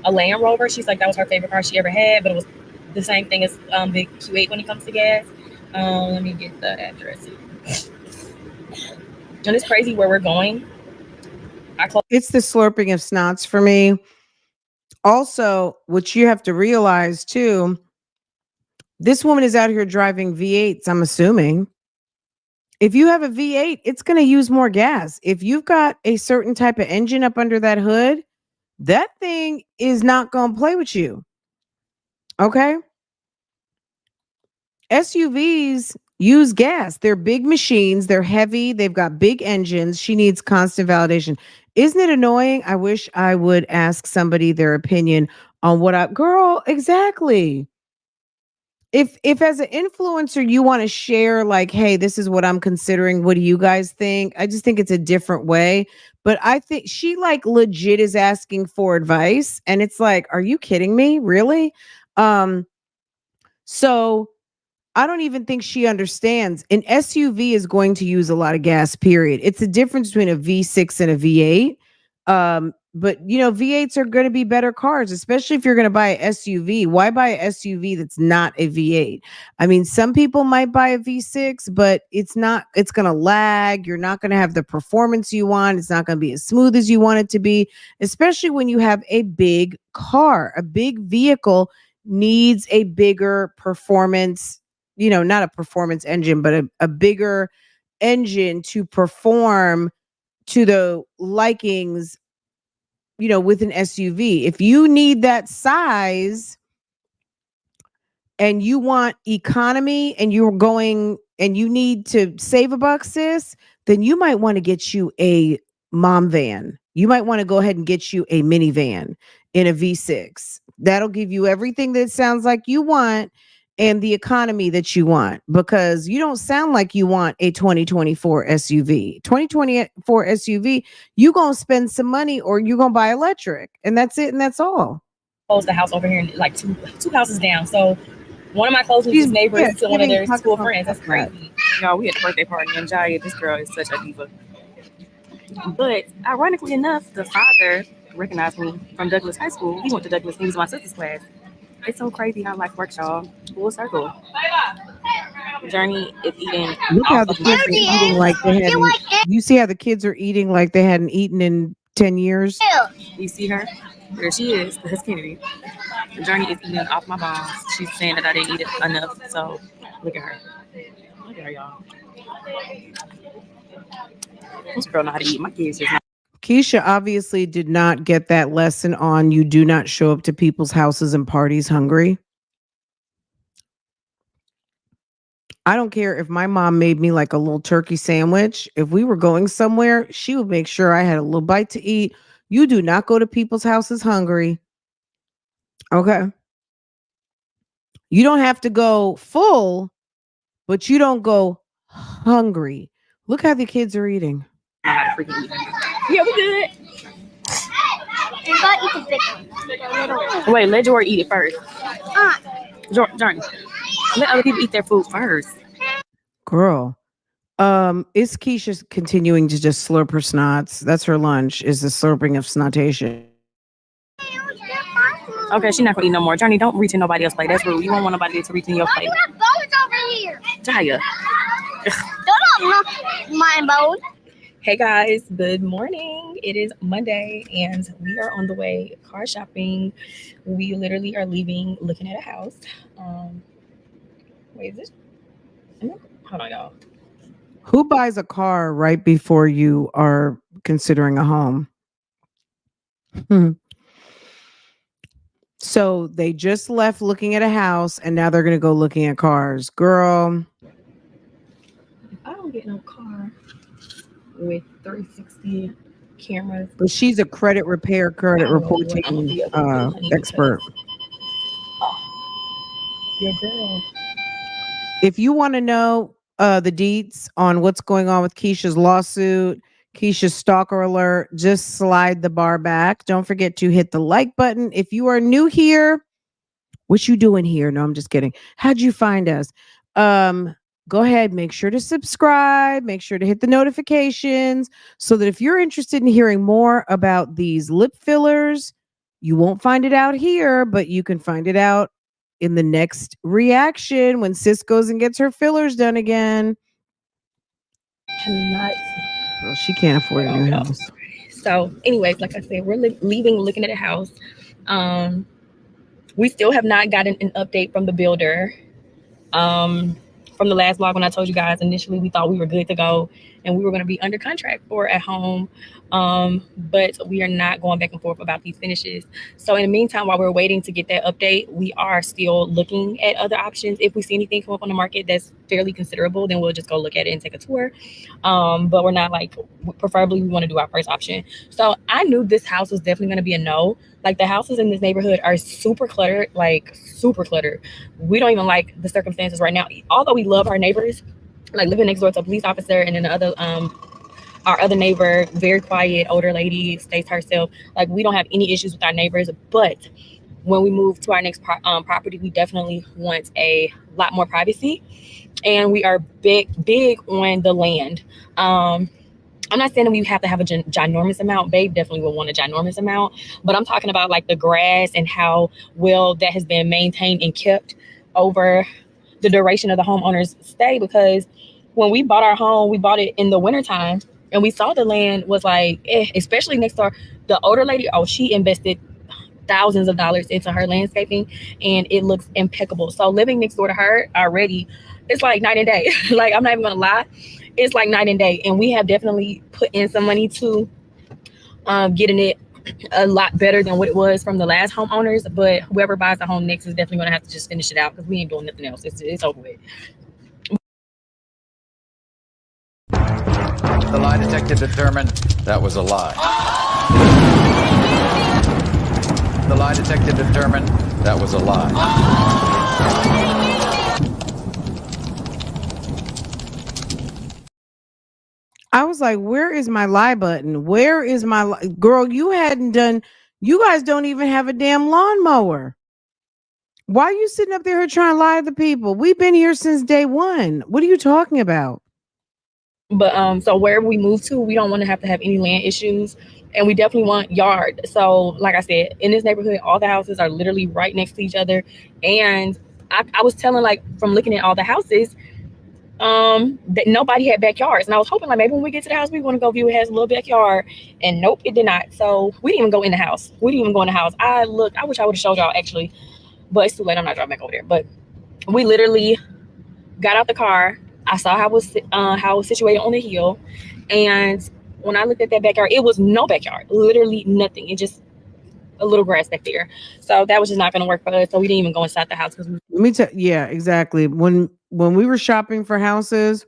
Land Rover. She's like, that was her favorite car she ever had, but it was the same thing as the Q8 when it comes to gas. Let me get the address. And it's crazy where we're going. It's the slurping of snots for me. Also, what you have to realize too, this woman is out here driving V8s, I'm assuming. If you have a V8, it's going to use more gas. If you've got a certain type of engine up under that hood, that thing is not going to play with you. Okay? SUVs use gas. They're big machines. They're heavy. They've got big engines. She needs constant validation. Isn't it annoying? I wish I would ask somebody their opinion on girl, exactly. If as an influencer you want to share, like, hey, this is what I'm considering, what do you guys think? I just think it's a different way. But I think she like legit is asking for advice, and it's like, are you kidding me? Really? So I don't even think she understands. An SUV is going to use a lot of gas, period. It's the difference between a V6 and a V8. But V8s are going to be better cars, especially if you're going to buy an SUV. Why buy an SUV that's not a V8? I mean, some people might buy a V6, but it's going to lag. You're not going to have the performance you want. It's not going to be as smooth as you want it to be, especially when you have a big car. A big vehicle needs a bigger performance, not a performance engine, but a bigger engine to perform to the likings, with an SUV. If you need that size and you want economy and you're going and you need to save a buck, sis, then you might want to get you a mom van. You might want to go ahead and get you a minivan in a V6. That'll give you everything that sounds like you want and the economy that you want, because you don't sound like you want a 2024 SUV. 2024 SUV, you going to spend some money or you going to buy electric, and that's it, and that's all. Close the house over here, like two houses down. So one of my closest neighbors to one of their school friends. That's crazy. Y'all, we had a birthday party in Jaya. This girl is such a diva. But ironically enough, the father recognized me from Douglas High School. He went to Douglas. He was in my sister's class. It's so crazy how life works, y'all. Full circle. Journey is eating. Look how the kids are eating like they hadn't. You see how the kids are eating like they hadn't eaten in 10 years? You see her? There she is. That's Kennedy. Journey is eating off my bones. She's saying that I didn't eat it enough. So look at her. Look at her, y'all. This girl know how to eat. My kids just not. Keesha obviously did not get that lesson on you do not show up to people's houses and parties hungry. I don't care if my mom made me like a little turkey sandwich. If we were going somewhere, she would make sure I had a little bite to eat. You do not go to people's houses hungry. Okay. You don't have to go full, but you don't go hungry. Look how the kids are eating. Yeah, we good. But eat the big one. Wait, let Jordan eat it first. Jordan, let other people eat their food first. Girl. Is Keisha continuing to just slurp her snots? That's her lunch, is the slurping of snotation. Okay, she's not gonna eat no more. Johnny, don't reach in nobody else's plate. That's rude. You don't want nobody to reach in your plate. You have bones over here. Jaya. Don't knock my bone. Hey guys, good morning. It is Monday and we are on the way car shopping. We literally are leaving, looking at a house. Wait, is this? Hold on, y'all. Who buys a car right before you are considering a home? So they just left looking at a house and now they're going to go looking at cars. Girl. I don't get no car with 360 cameras. But she's a credit repair, credit reporting expert. Your girl. If you want to know the deets on what's going on with Keisha's lawsuit, Keisha's stalker alert, just slide the bar back. Don't forget to hit the like button. If you are new here, what you doing here? No, I'm just kidding. How'd you find us? Go ahead, make sure to subscribe, make sure to hit the notifications so that if you're interested in hearing more about these lip fillers, you won't find it out here, but you can find it out in the next reaction when Sis goes and gets her fillers done again. Well, she can't afford a new house. So anyways, like I said, we're leaving, looking at a house. We still have not gotten an update from the builder. From the last vlog when I told you guys initially we thought we were good to go and we were going to be under contract for a home. But we are not going back and forth about these finishes. So in the meantime, while we're waiting to get that update, we are still looking at other options. If we see anything come up on the market that's fairly considerable, then we'll just go look at it and take a tour. But we're not like, preferably we want to do our first option. So I knew this house was definitely going to be a no. Like the houses in this neighborhood are super cluttered, like super cluttered. We don't even like the circumstances right now. Although we love our neighbors, like living next door to a police officer and then the other, our other neighbor, very quiet, older lady, stays to herself. Like we don't have any issues with our neighbors, but when we move to our next property, we definitely want a lot more privacy. And we are big on the land. I'm not saying that we have to have a ginormous amount. Babe definitely will want a ginormous amount, but I'm talking about like the grass and how well that has been maintained and kept over the duration of the homeowner's stay. Because when we bought our home, we bought it in the wintertime and we saw the land was like, especially next door, the older lady, she invested thousands of dollars into her landscaping and it looks impeccable. So living next door to her already, it's like night and day. Like, I'm not even gonna lie. It's like night and day. And we have definitely put in some money to getting it a lot better than what it was from the last homeowners. But whoever buys the home next is definitely gonna have to just finish it out because we ain't doing nothing else. It's over with. The lie detector determined that was a lie. The lie detector determined that was a lie. I was like, where is my lie button? Where is my girl? You guys don't even have a damn lawnmower. Why are you sitting up there trying to lie to the people? We've been here since day one. What are you talking about? But so wherever we move to, we don't want to have any land issues, and we definitely want yard. So like I said, in this neighborhood, all the houses are literally right next to each other. And I was telling, like, from looking at all the houses, that nobody had backyards, and I was hoping like maybe when we get to the house we want to go view it has a little backyard, and nope, it did not. So we didn't even go in the house. I wish I would have showed y'all actually, but it's too late. I'm not driving back over there. But we literally got out the car. I saw how it was situated on the hill, and when I looked at that backyard, it was no backyard, literally nothing. It just a little grass back there. So that was just not going to work for us. So we didn't even go inside the house because Let me tell. Yeah, exactly. When we were shopping for houses,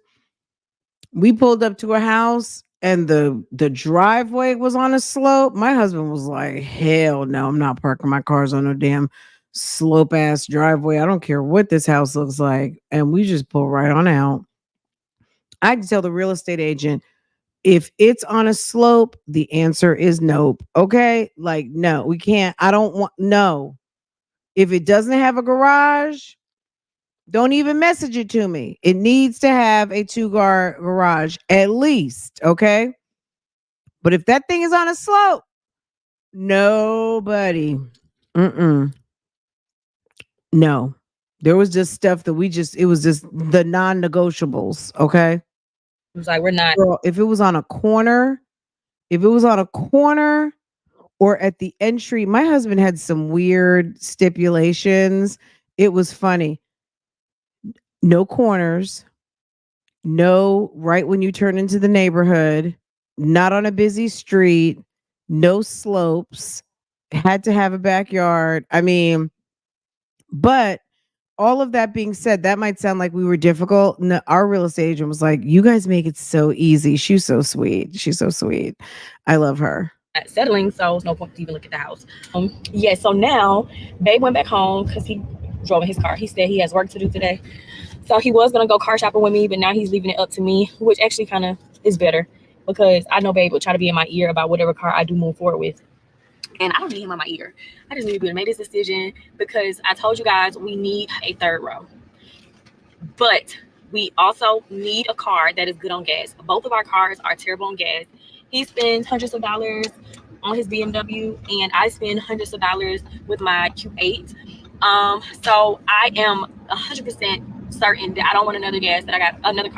we pulled up to a house and the driveway was on a slope. My husband was like, "Hell no, I'm not parking my cars on no damn slope ass driveway. I don't care what this house looks like." And we just pulled right on out. I had to tell the real estate agent, if it's on a slope, the answer is nope. Okay? Like, no, we can't. I don't want no. If it doesn't have a garage, don't even message it to me. It needs to have a 2-car garage at least. Okay? But if that thing is on a slope, nobody. Mm-mm. No. There was just stuff that it was just the non-negotiables. Okay? it was like, we're not. Girl, if it was on a corner, or at the entry, my husband had some weird stipulations. It was funny. No corners, no right when you turn into the neighborhood, not on a busy street, no slopes, had to have a backyard. I mean, but all of that being said, that might sound like we were difficult. No, our real estate agent was like, "You guys make it so easy." She's so sweet. She's so sweet. I love her. Settling, so there's no point to even look at the house. Yeah, so now Babe went back home because he drove in his car. He said he has work to do today. So he was gonna go car shopping with me, but now he's leaving it up to me, which actually kind of is better because I know Babe will try to be in my ear about whatever car I do move forward with. And I don't need him on my ear. I just need to be able to make this decision because I told you guys we need a third row. But we also need a car that is good on gas. Both of our cars are terrible on gas. He spends hundreds of dollars on his BMW, and I spend hundreds of dollars with my Q8. So I am 100% certain that I don't want another car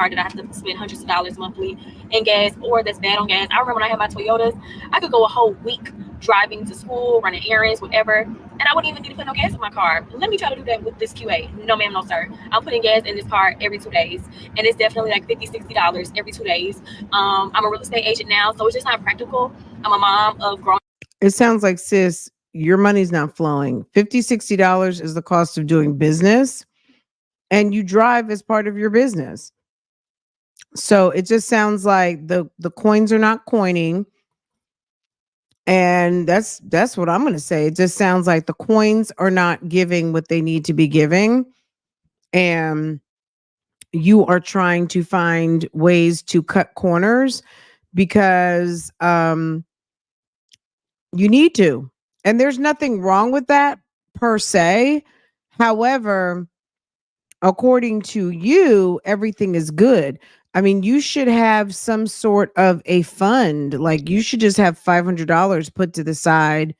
that I have to spend hundreds of dollars monthly in gas, or that's bad on gas. I remember when I had my Toyotas, I could go a whole week driving to school, running errands, whatever, and I wouldn't even need to put no gas in my car. Let me try to do that with this Q8. No ma'am, no sir. I'm putting gas in this car every 2 days, and it's definitely like $50-$60 every 2 days. I'm a real estate agent now, so it's just not practical. I'm a mom of grown. It sounds like, sis, your money's not flowing. $50-$60 is the cost of doing business, and you drive as part of your business. So it just sounds like the coins are not coining. And that's what I'm going to say. It just sounds like the coins are not giving what they need to be giving. And you are trying to find ways to cut corners because you need to. And there's nothing wrong with that per se. However, according to you, everything is good. I mean, you should have some sort of a fund. Like you should just have $500 put to the side,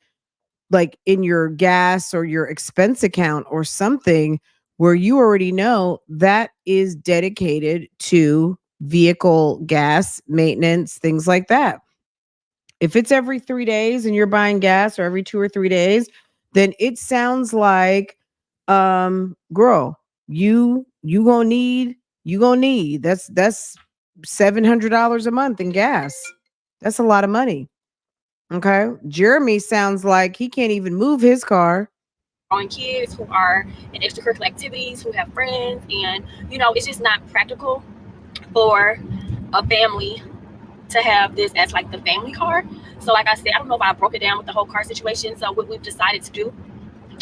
like in your gas or your expense account or something where you already know that is dedicated to vehicle gas maintenance, things like that. If it's every 3 days and you're buying gas, or every 2 or 3 days, then it sounds like, girl, you gonna need that's $700 a month in gas. That's a lot of money. Okay. Jeremy sounds like he can't even move his car. Growing kids who are in extracurricular activities, who have friends, and it's just not practical for a family to have this as like the family car. So like I said, I don't know if I broke it down with the whole car situation. So what we've decided to do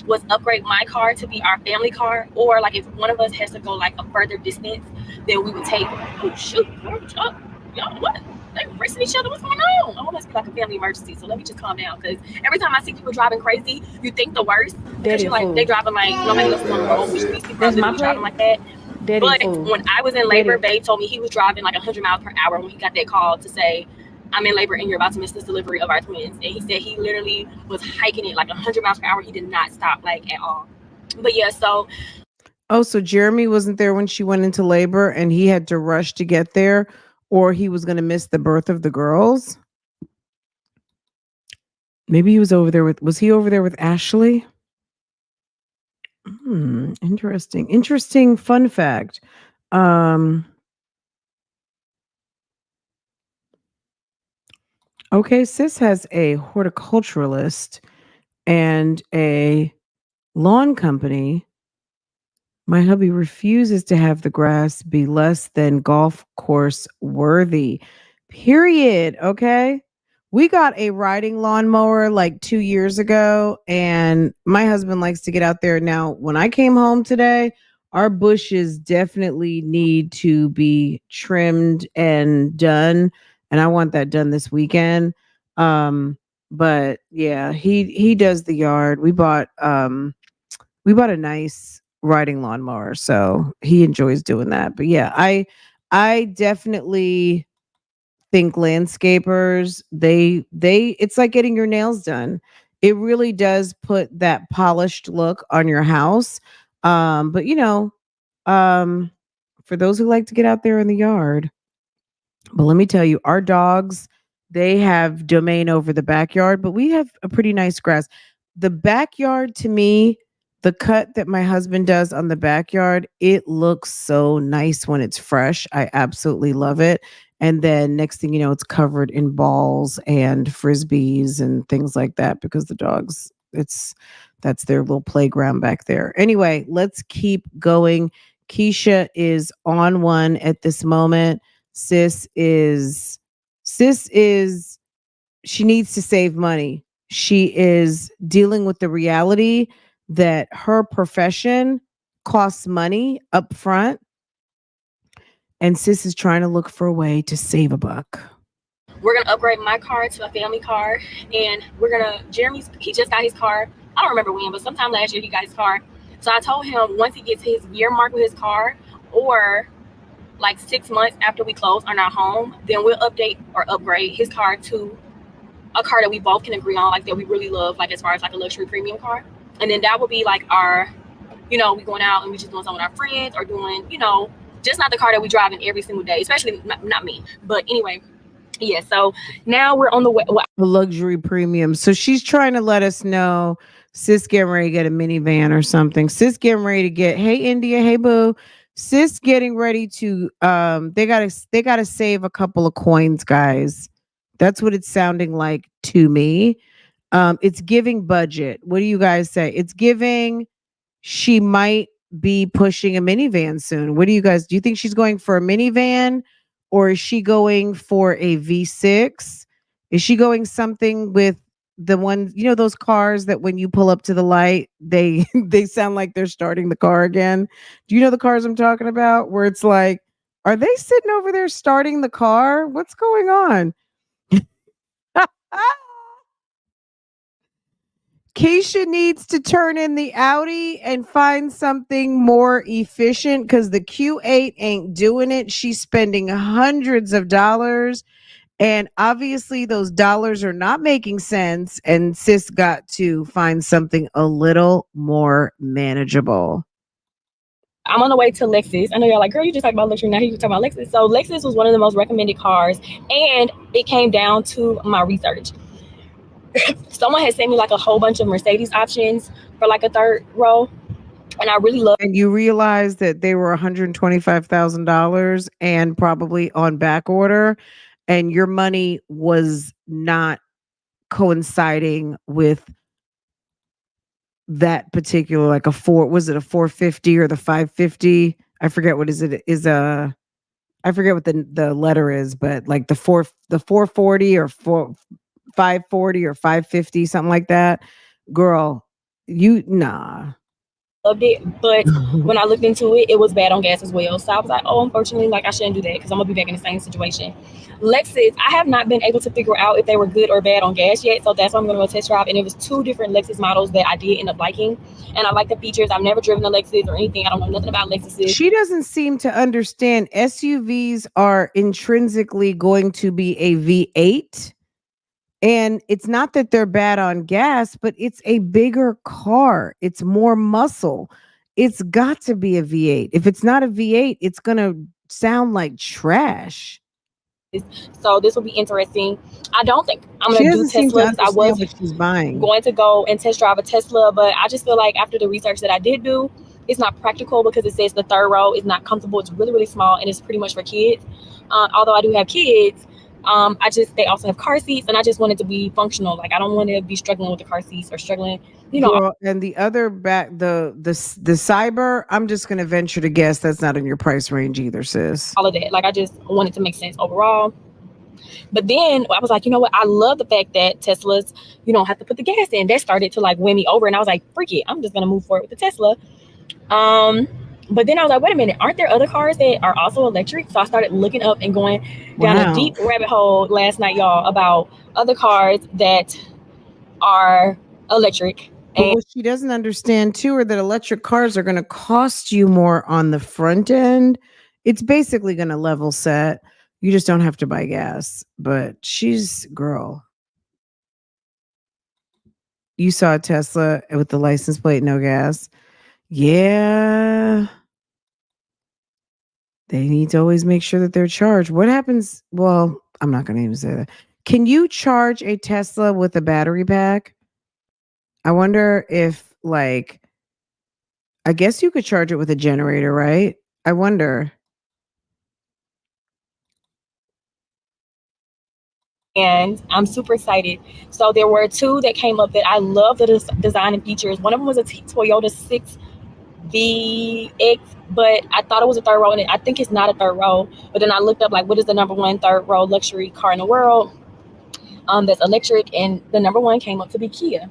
was upgrade my car to be our family car, or like if one of us has to go like a further distance, then we would take, oh shoot, y'all, what? They racing each other. What's going on? Oh, must be like a family emergency. So let me just calm down, because every time I see people driving crazy, you think the worst, because you're like, they driving like nobody else is on the road, which these people are literally driving like that. But when I was in labor, Babe told me he was driving like 100 miles per hour when he got that call to say, I'm in labor and you're about to miss this delivery of our twins. And he said he literally was hiking it like 100 miles per hour. He did not stop like at all. But yeah, so. Oh, so Jeremy wasn't there when she went into labor and he had to rush to get there, or he was going to miss the birth of the girls? Maybe he was over there was he over there with Ashley? Interesting fun fact. Okay, sis has a horticulturalist and a lawn company. My hubby refuses to have the grass be less than golf course worthy. Period. Okay. We got a riding lawnmower like 2 years ago, and my husband likes to get out there. Now, when I came home today, our bushes definitely need to be trimmed and done. And I want that done this weekend. But yeah, he does the yard. We bought a nice riding lawnmower, so he enjoys doing that. But yeah, I definitely think landscapers, they it's like getting your nails done. It really does put that polished look on your house. But um for those who like to get out there in the yard, but let me tell you, our dogs, they have domain over the backyard, but we have a pretty nice grass. The backyard to me, the cut that my husband does on the backyard, it looks so nice when it's fresh. I absolutely love it. And then next thing you know, it's covered in balls and frisbees and things like that because the dogs, that's their little playground back there. Anyway, let's keep going. Keesha is on one at this moment. Sis is she needs to save money. She is dealing with the reality that her profession costs money up front, and sis is trying to look for a way to save a buck. We're gonna upgrade my car to a family car, and he just got his car. I don't remember when, but sometime last year he got his car. So I told him once he gets his year mark with his car, or like 6 months after we close on our home, then we'll update or upgrade his car to a car that we both can agree on, like that we really love, like as far as like a luxury premium car. And then that would be like our, we going out and we just doing something with our friends, or doing, just not the car that we drive in every single day, especially not me. But anyway, yeah, so now we're on the way. A luxury premium. So she's trying to let us know sis getting ready to get a minivan or something. Sis getting ready to get, hey India, hey boo. Sis getting ready to they gotta save a couple of coins, guys. That's what it's sounding like to me. It's giving budget. What do you guys say? It's giving she might be pushing a minivan soon. What do you think she's going for a minivan, or is she going for a V6? Is she going something with the one, those cars that when you pull up to the light, they they sound like they're starting the car again? Do you know the cars I'm talking about, where it's like, are they sitting over there starting the car? What's going on? Keesha needs to turn in the Audi and find something more efficient because the Q8 ain't doing it. She's spending hundreds of dollars, and obviously those dollars are not making sense. And sis got to find something a little more manageable. I'm on the way to Lexus. I know y'all like, girl, you just talked about luxury. Now you talk about Lexus. So Lexus was one of the most recommended cars, and it came down to my research. Someone had sent me like a whole bunch of Mercedes options for like a third row, and I really love. And you realize that they were $125,000 and probably on back order, and your money was not coinciding with that particular, like was it a 450 or the 550? I forget what I forget what the letter is, but like the 440 or 540 or 550, something like that. Girl, loved it, but when I looked into it, it was bad on gas as well. So I was like, oh, unfortunately, like I shouldn't do that because I'm gonna be back in the same situation. Lexus, I have not been able to figure out if they were good or bad on gas yet, so that's why I'm gonna go test drive. And it was 2 different Lexus models that I did end up liking, and I like the features. I've never driven a Lexus or anything. I don't know nothing about Lexuses. She doesn't seem to understand SUVs are intrinsically going to be a V8. And it's not that they're bad on gas, but it's a bigger car. It's more muscle. It's got to be a V8. If it's not a V8, it's going to sound like trash. So this will be interesting. I don't think I'm going to do Tesla. I was going to go and test drive a Tesla, but I just feel like after the research that I did do, it's not practical because it says the third row is not comfortable. It's really, really small, and it's pretty much for kids. Although I do have kids, They also have car seats, and I just want it to be functional. Like I don't want to be struggling with the car seats or struggling, Girl, and the other back, the cyber, I'm just gonna venture to guess that's not in your price range either, sis. all of that. Like I just want it to make sense overall. But then I was like, you know what? I love the fact that Teslas, you don't have to put the gas in. That started to like win me over, and I was like, freak it, I'm just gonna move forward with the Tesla. But then I was like, wait a minute, aren't there other cars that are also electric? So I started looking up and going down a deep rabbit hole last night, y'all, about other cars that are electric. And what she doesn't understand too, are that electric cars are going to cost you more on the front end. It's basically going to level set. You just don't have to buy gas. But girl. You saw a Tesla with the license plate, no gas. Yeah. They need to always make sure that they're charged. What happens? Well, I'm not going to even say that. Can you charge a Tesla with a battery pack? I wonder if, like, I guess you could charge it with a generator, right? I wonder. And I'm super excited. So there were two that came up that I love the design and features. One of them was a Toyota 6VX, but I thought it was a third row, and I think it's not a third row. But then I looked up, like, what is the number one third row luxury car in the world that's electric, and the number one came up to be Kia.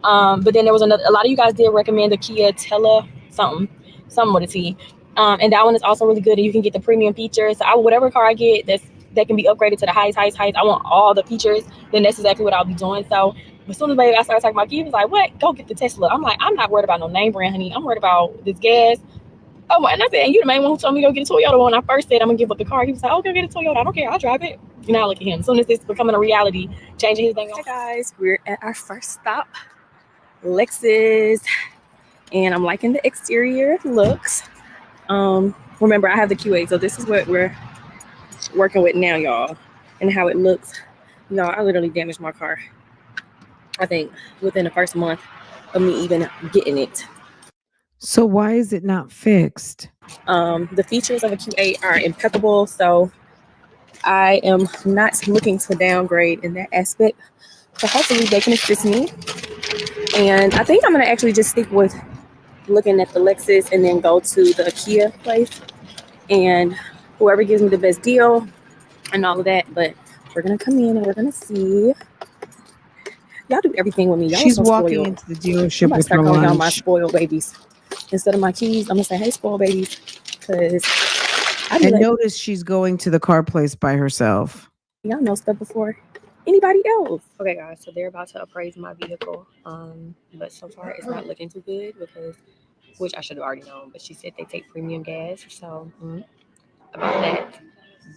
But then there was a lot of you guys did recommend the Kia Tele something with a T. And that one is also really good, and you can get the premium features. So whatever car I get that can be upgraded to the highest. I want all the features. Then that's exactly what I'll be doing. So as soon as I started talking about Kia, he was like, what? Go get the Tesla. I'm like, I'm not worried about no name brand, honey. I'm worried about this gas. Oh, and I said, and you the main one who told me to go get a Toyota when I first said I'm going to give up the car. He was like, oh, go get a Toyota. I don't care. I'll drive it. And now look at him. As soon as this is becoming a reality, changing his thing. Hey, guys. We're at our first stop, Lexus. And I'm liking the exterior looks. Remember, I have the Q8, so this is what we're working with now, y'all, and how it looks. Y'all, I literally damaged my car, I think, within the first month of me even getting it. So why is it not fixed? The features of a Q8 are impeccable, so I am not looking to downgrade in that aspect. So hopefully they can assist me. And I think I'm going to actually just stick with looking at the Lexus and then go to the Kia place, and whoever gives me the best deal and all of that. But we're gonna come in and we're gonna see. Y'all do everything with me. Y'all She's so walking spoiled. into the dealership with her start calling y'all my lunch. spoiled babies. Instead of my keys, I'm gonna say, hey, spoiled babies. Because I noticed she's going to the car place by herself. Y'all know stuff before anybody else. Okay, guys, so they're about to appraise my vehicle. But so far it's not looking too good, because, which I should have already known, but she said they take premium gas, so about that.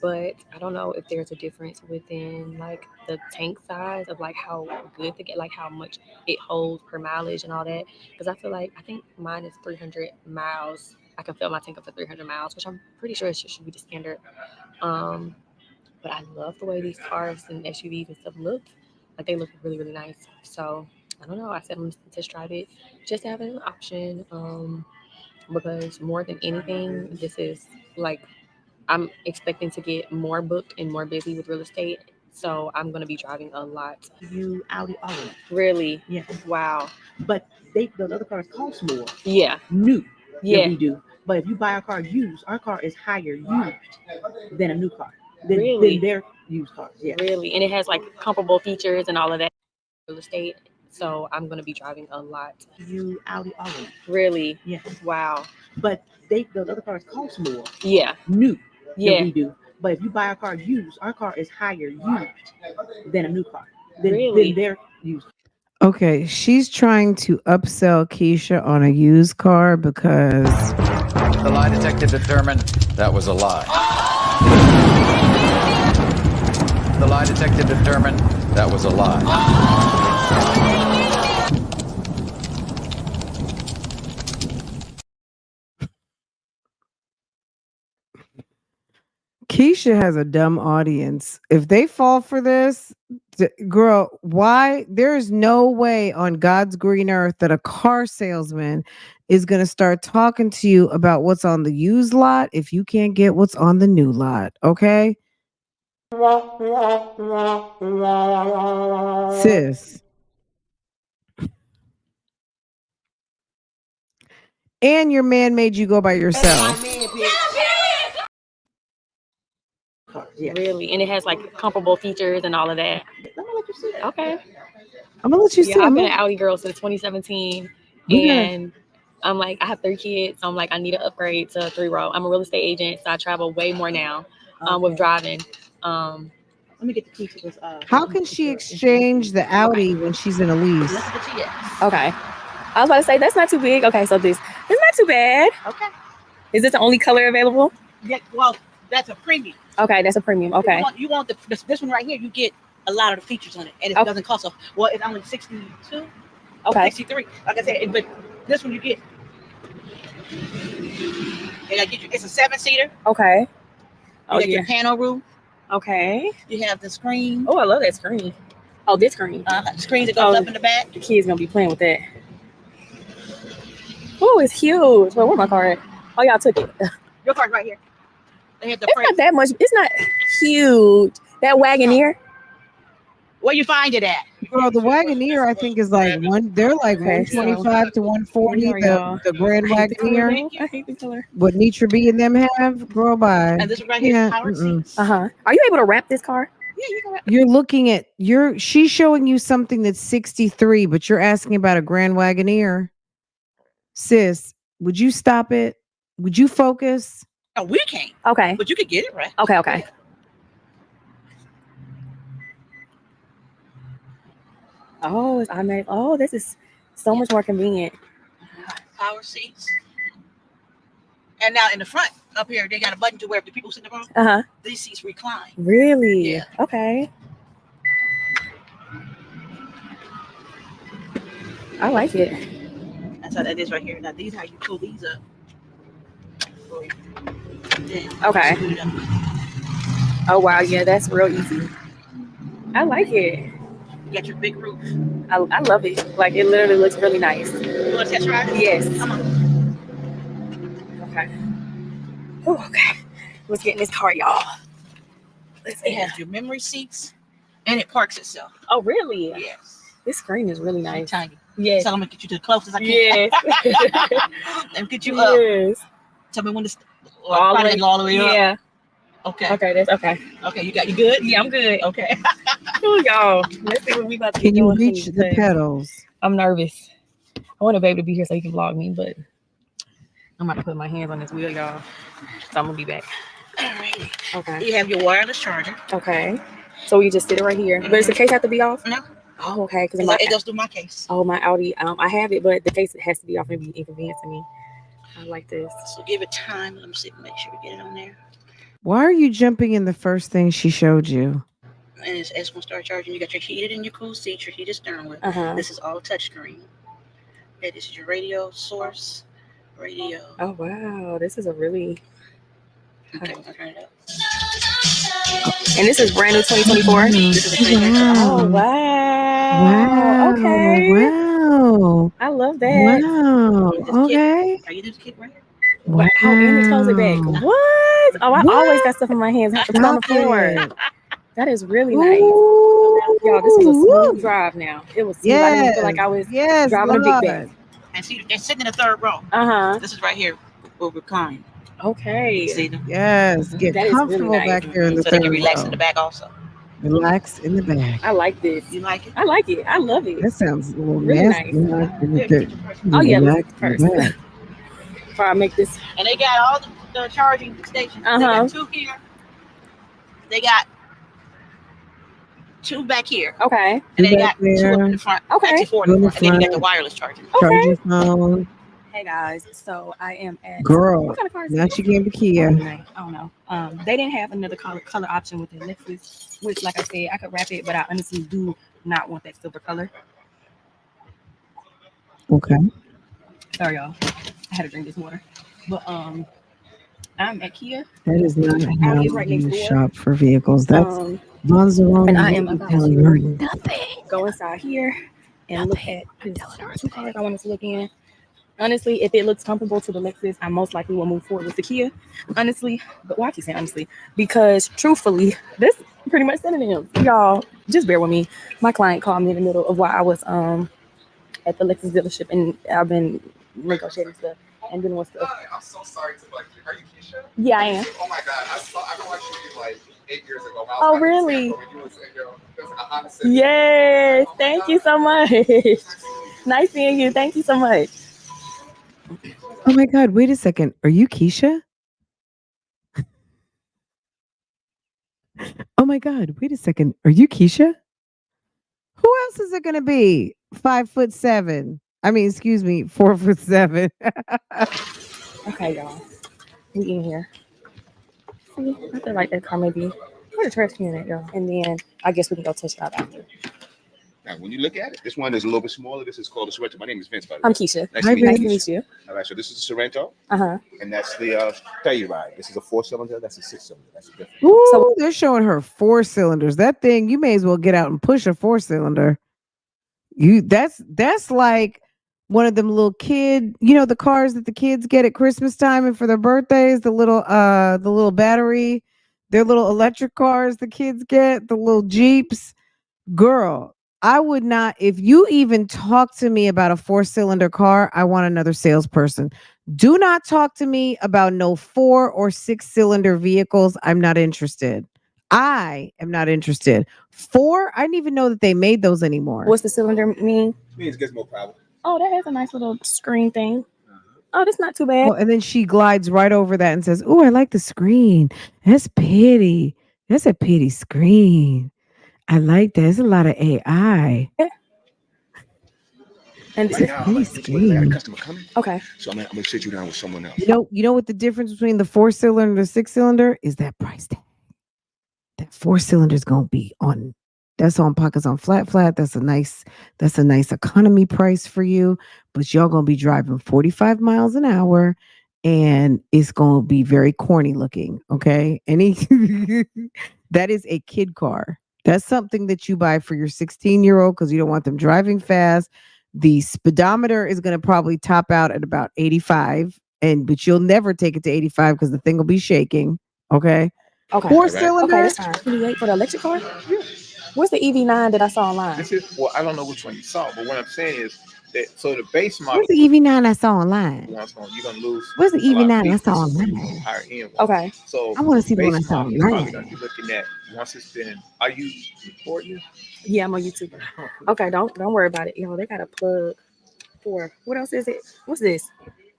But I don't know if there's a difference within, like, the tank size of, like, how good to get, like, how much it holds per mileage and all that. Because I think mine is 300 miles. I can fill my tank up for 300 miles, which I'm pretty sure it should be the standard. But I love the way these cars and SUVs and stuff look. Like, they look really, really nice. So I don't know. I said I'm gonna test drive it just to have it as an option. Because more than anything, this is like, I'm expecting to get more booked and more busy with real estate. So I'm going to be driving a lot. You Audi already. Really? Yeah. Wow. But those other cars cost more. Yeah. New. Yeah. Than we do. But if you buy our car used, our car is higher used than a new car. Really? Than their used cars. Yeah. Really? And it has, like, comparable features and all of that. Real estate. So I'm going to be driving a lot. You Audi already. Really? Yeah. Wow. But those other cars cost more. Yeah. New. Yeah. Than we do. But if you buy our car used, our car is higher used than a new car. Really? Than their used. Okay, she's trying to upsell Keesha on a used car because The lie detector determined that was a lie. The lie detector determined that was a lie. Keesha has a dumb audience. If they fall for this, girl, why? There's no way on God's green earth that a car salesman is going to start talking to you about what's on the used lot if you can't get what's on the new lot. Okay. Sis. And your man made you go by yourself. Yeah. Really? And it has like comparable features and all of that. Let me let you see that. Okay. I'm gonna let you see. Yeah, I've I'm been an gonna- Audi girl since 2017. Yeah. And I'm like, I have 3 kids. So I'm like, I need to upgrade to a 3-row. I'm a real estate agent, so I travel way more now with driving. Let me get the key to this. How can she exchange the Audi when she's in a lease? Look at the TS. Okay. I was about to say, that's not too big. Okay, so this is not too bad. Okay. Is this the only color available? Yeah, well, that's a premium. Okay, that's a premium. Okay. You want this one right here. You get a lot of the features on it, and it Okay. doesn't cost well. It's only 62, Okay. 63. Like I said, but this one you get. And I get you. It's a 7-seater. Okay. You Oh, got yeah. your panel roof. Okay. You have the screen. Oh, I love that screen. Oh, this screen. The screen that goes Oh. up in the back. The kids gonna be playing with that. Oh, it's huge. Well, where my car at? Oh, y'all took it. Your car's right here. They have the It's not that much. It's not huge. That Wagoneer. Where you find it at? Girl, the Wagoneer I think is like they're like Okay, so- 125 to 140. Here we are, The Grand I hate the color, Wagoneer. though. I hate the color. What Nitra B and them have, girl, bye. And this one right here Yeah, is power seats. Are you able to wrap this car? Yeah, you can wrap. You're looking at she's showing you something that's 63, but you're asking about a Grand Wagoneer. Sis, would you stop it? Would you focus? Oh, we can't. Okay. But you could get it right. Okay. Okay. Oh, it's automatic. Oh, this is so much more convenient. Power seats. And now in the front up here, they got a button to where if the people sit in the front, these seats recline. Really? Yeah. Okay. I like it. That's how that is right here. Now these how you pull these up. Then Okay. scoot it up. Oh wow, yeah, that's real easy. I like it. You got your big roof. I love it. Like it literally looks really nice. You want to test ride? Yes. Come on. Okay. Ooh, okay. Let's get in this car, y'all. Let's It see. has your memory seats, and it parks itself. Oh, really? Yes. This screen is really nice. Tiny. Yes. So I'm gonna get you to the closest I can. Yes. Let me get you up. Yes. Tell me when to All the way, all the way up. yeah. Okay. Okay, that's okay. Okay, you good? Yeah, I'm good. Okay. Ooh, y'all. Let's see what we about to Can get you going reach soon, the because pedals? I'm nervous. I want a baby to be here so he can vlog me, but I'm about to put my hands on this wheel, y'all. So I'm gonna be back. Alright. Okay. You have your wireless charger. Okay. So we just sit it right here. But does the case have to be off? No. Oh, okay. Because It goes through my case. oh, my Audi. I have it, but the case has to be off and be inconvenient to me. I like this. So give it time. Let me see. Make sure we get it on there. Why are you jumping in the first thing she showed you? And it's gonna start charging. You got your heated and your cool seats, your heated steering wheel. Uh-huh. This is all touchscreen. Okay, this is your radio source. Radio. Oh wow, this is a really Okay, I'll turn it up. and this is brand new 2024. This is a pretty nice. Oh wow. Wow. Okay. Wow. I love that. Wow. Okay. Are you just kick right here? Wow. How can we close it back? What? Oh, I What? always got stuff in my hands. I have to put on the Stop floor. it. That is really nice. Ooh. Y'all, this was a smooth drive now. It was smooth. I didn't feel like I was Yes, driving a big Lord. bag. And see, they're sitting in the third row. Uh-huh. This is right here. Will recline. Okay. See them? Yes, get That is really comfortable nice. back there in the So they third can relax row. in the back also. Relax in the back. I like this. You like it? I like it. I love it. That sounds a little Really nasty. nice. Huh? Oh, yeah, Relax let's in the first. back. Before I make this. And they got all the charging stations. They Uh-huh. got 2 here. They got 2 back here. Okay. And they Two got back 2 up there. in the front. Okay. Actually 4 in the front. And then you got the wireless charging. Charge Okay. your phone. Hey guys, so I am at Girl, what kind of car is now this? she gave the Kia. I don't know. They didn't have another color option with the Lexus, which, like I said, I could wrap it, but I honestly do not want that silver color. Okay. Sorry, y'all. I had to drink this water. But I'm at Kia. That is not how is right next you door. shop for vehicles. That's And I am Bonzarone about telling to her nothing. go inside here and look at this 2 cars I wanted to look in. Honestly, if it looks comparable to the Lexus, I most likely will move forward with the Kia. Honestly, but why I keep saying honestly? Because truthfully, this pretty much sending him. Y'all, just bear with me. My client called me in the middle of while I was at the Lexus dealership, and I've been negotiating stuff and doing stuff. Hi, I'm so sorry to like you. Are you Keesha? Yeah, I am. Oh my God, I watched you like 8 years ago. Oh, really? Yes. Yes. Thank you so much. Nice seeing you. Thank you so much. Oh my God, wait a second. Are you Keesha? Oh my God, wait a second. Are you Keesha? Who else is it gonna be? 5'7". I mean, excuse me, 4'7". Okay, y'all. We in here. See, I feel like that car may be where the trash can at, y'all. And then I guess we can go test it out after. Now, when you look at it, this one is a little bit smaller. This is called a Sorrento. My name is Vince, by the way. I'm Keesha. Nice Hi, to meet Nice you. to meet you. All right, so this is the Sorrento, Uh-huh. and that's the Telluride. This is a 4-cylinder. That's a 6-cylinder. That's a different. Ooh, So- they're showing her 4 cylinders. That thing, you may as well get out and push a 4-cylinder. That's like one of them little kid, the cars that the kids get at Christmas time and for their birthdays, the little battery, their little electric cars the kids get, the little Jeeps. Girl, I would not, if you even talk to me about a 4-cylinder car, I want another salesperson. Do not talk to me about no 4 or 6-cylinder vehicles. I'm not interested. I am not interested. 4, I didn't even know that they made those anymore. What's the cylinder mean? It means it gets more power. Oh, that has a nice little screen thing. Oh, that's not too bad. Well, and then she glides right over that and says, "Oh, I like the screen. That's pretty. That's a pretty screen. I like that. There's a lot of AI." And Right now, I'm like, I got a customer coming, okay. so I'm gonna sit you down with someone else. You know what the difference between the 4-cylinder and the 6-cylinder is? That price tag. That 4-cylinder is gonna be on. That's on pockets on flat. That's a nice economy price for you. But y'all gonna be driving 45 miles an hour, and it's gonna be very corny looking. Okay, that is a kid car. That's something that you buy for your 16-year-old because you don't want them driving fast. The speedometer is gonna probably top out at about 85, but you'll never take it to 85 because the thing will be shaking. Okay. Okay. 4-cylinder. Okay, that's fine. Can you wait for the electric car? Yeah. What's the EV9 that I saw online? This is, well, I don't know which one you saw, but what I'm saying is that so the base model. Where's the EV9 I saw online? You're gonna lose. Where's the EV9 I saw online? online? Higher end one. Okay. So I want to see the one I base saw model, you're online. probably gonna be looking at once it's been. Are you recording? Yeah, I'm on YouTube. Okay, don't worry about it. Yo, they got a plug for what else is it? What's this?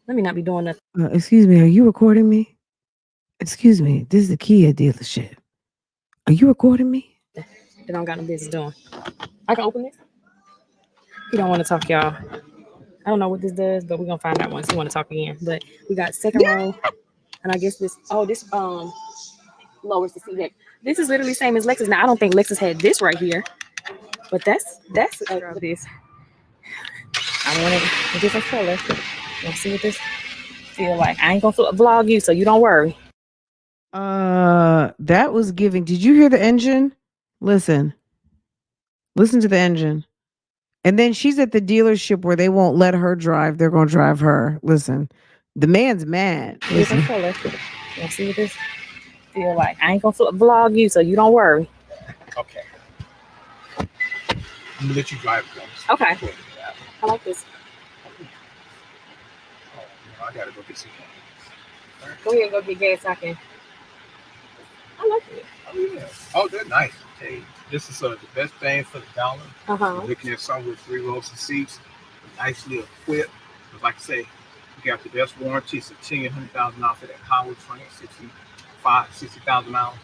Let me not be doing nothing. Excuse me, are you recording me? Excuse me, this is the Kia dealership. Are you recording me? They don't got no business doing. I can open this. He don't want to talk, y'all. I don't know what this does, but we're gonna find out once he want to talk again. But we got second row, and I guess this lowers the seat back. This is literally same as Lexus. Now I don't think Lexus had this right here, but that's this. I want it a different color. Let's see what this feel like. I ain't gonna vlog you, so you don't worry. That was giving. Did you hear the engine? Listen to the engine. And then she's at the dealership where they won't let her drive. They're gonna drive her. Listen, the man's mad. Listen. Different color. Let's see what this feel like. I ain't gonna vlog you, so you don't worry. Okay. I'm gonna let you drive it. Okay. I like this. I gotta go get some. Go ahead and go get gas. I can. I like it. Oh yeah. Oh, they're nice. Hey, this is the best bang for the dollar. You're looking at some with 3 rows of seats, nicely equipped. But like I say, you got the best warranty. It's a 100,000 miles for that powertrain, 60,000 miles,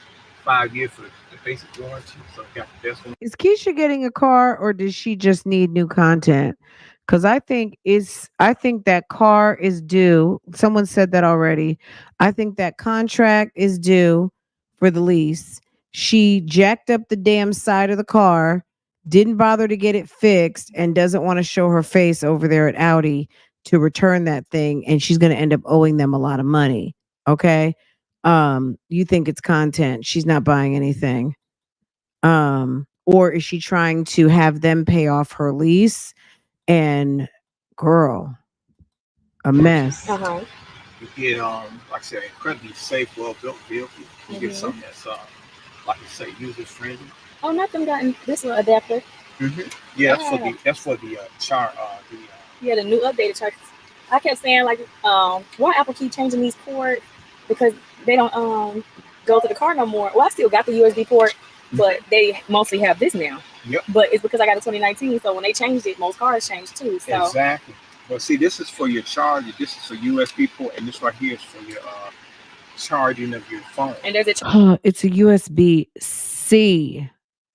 5 years for the basic warranty. So you got the best one. Is Keesha getting a car or does she just need new content? Because I think that car is due. Someone said that already. I think that contract is due for the lease. She jacked up the damn side of the car, didn't bother to get it fixed, and doesn't want to show her face over there at Audi to return that thing, and she's going to end up owing them a lot of money. Okay? You think it's content. She's not buying anything. Or is she trying to have them pay off her lease? And girl, a mess. You get like I said, incredibly safe, well built vehicle. You get something that's like I say, user friendly. Oh, not them gotten this little adapter. Yeah, Yeah. that's for the char. Yeah, the new updated chargers. I kept saying like, why Apple keep changing these ports because they don't go to the car no more. Well, I still got the USB port, but they mostly have this now. Yep. But it's because I got a 2019, so when they changed it, most cars changed too. So Exactly. But see, this is for your charger. This is for USB port, and this right here is for your charging of your phone. and there's a It's a USB-C.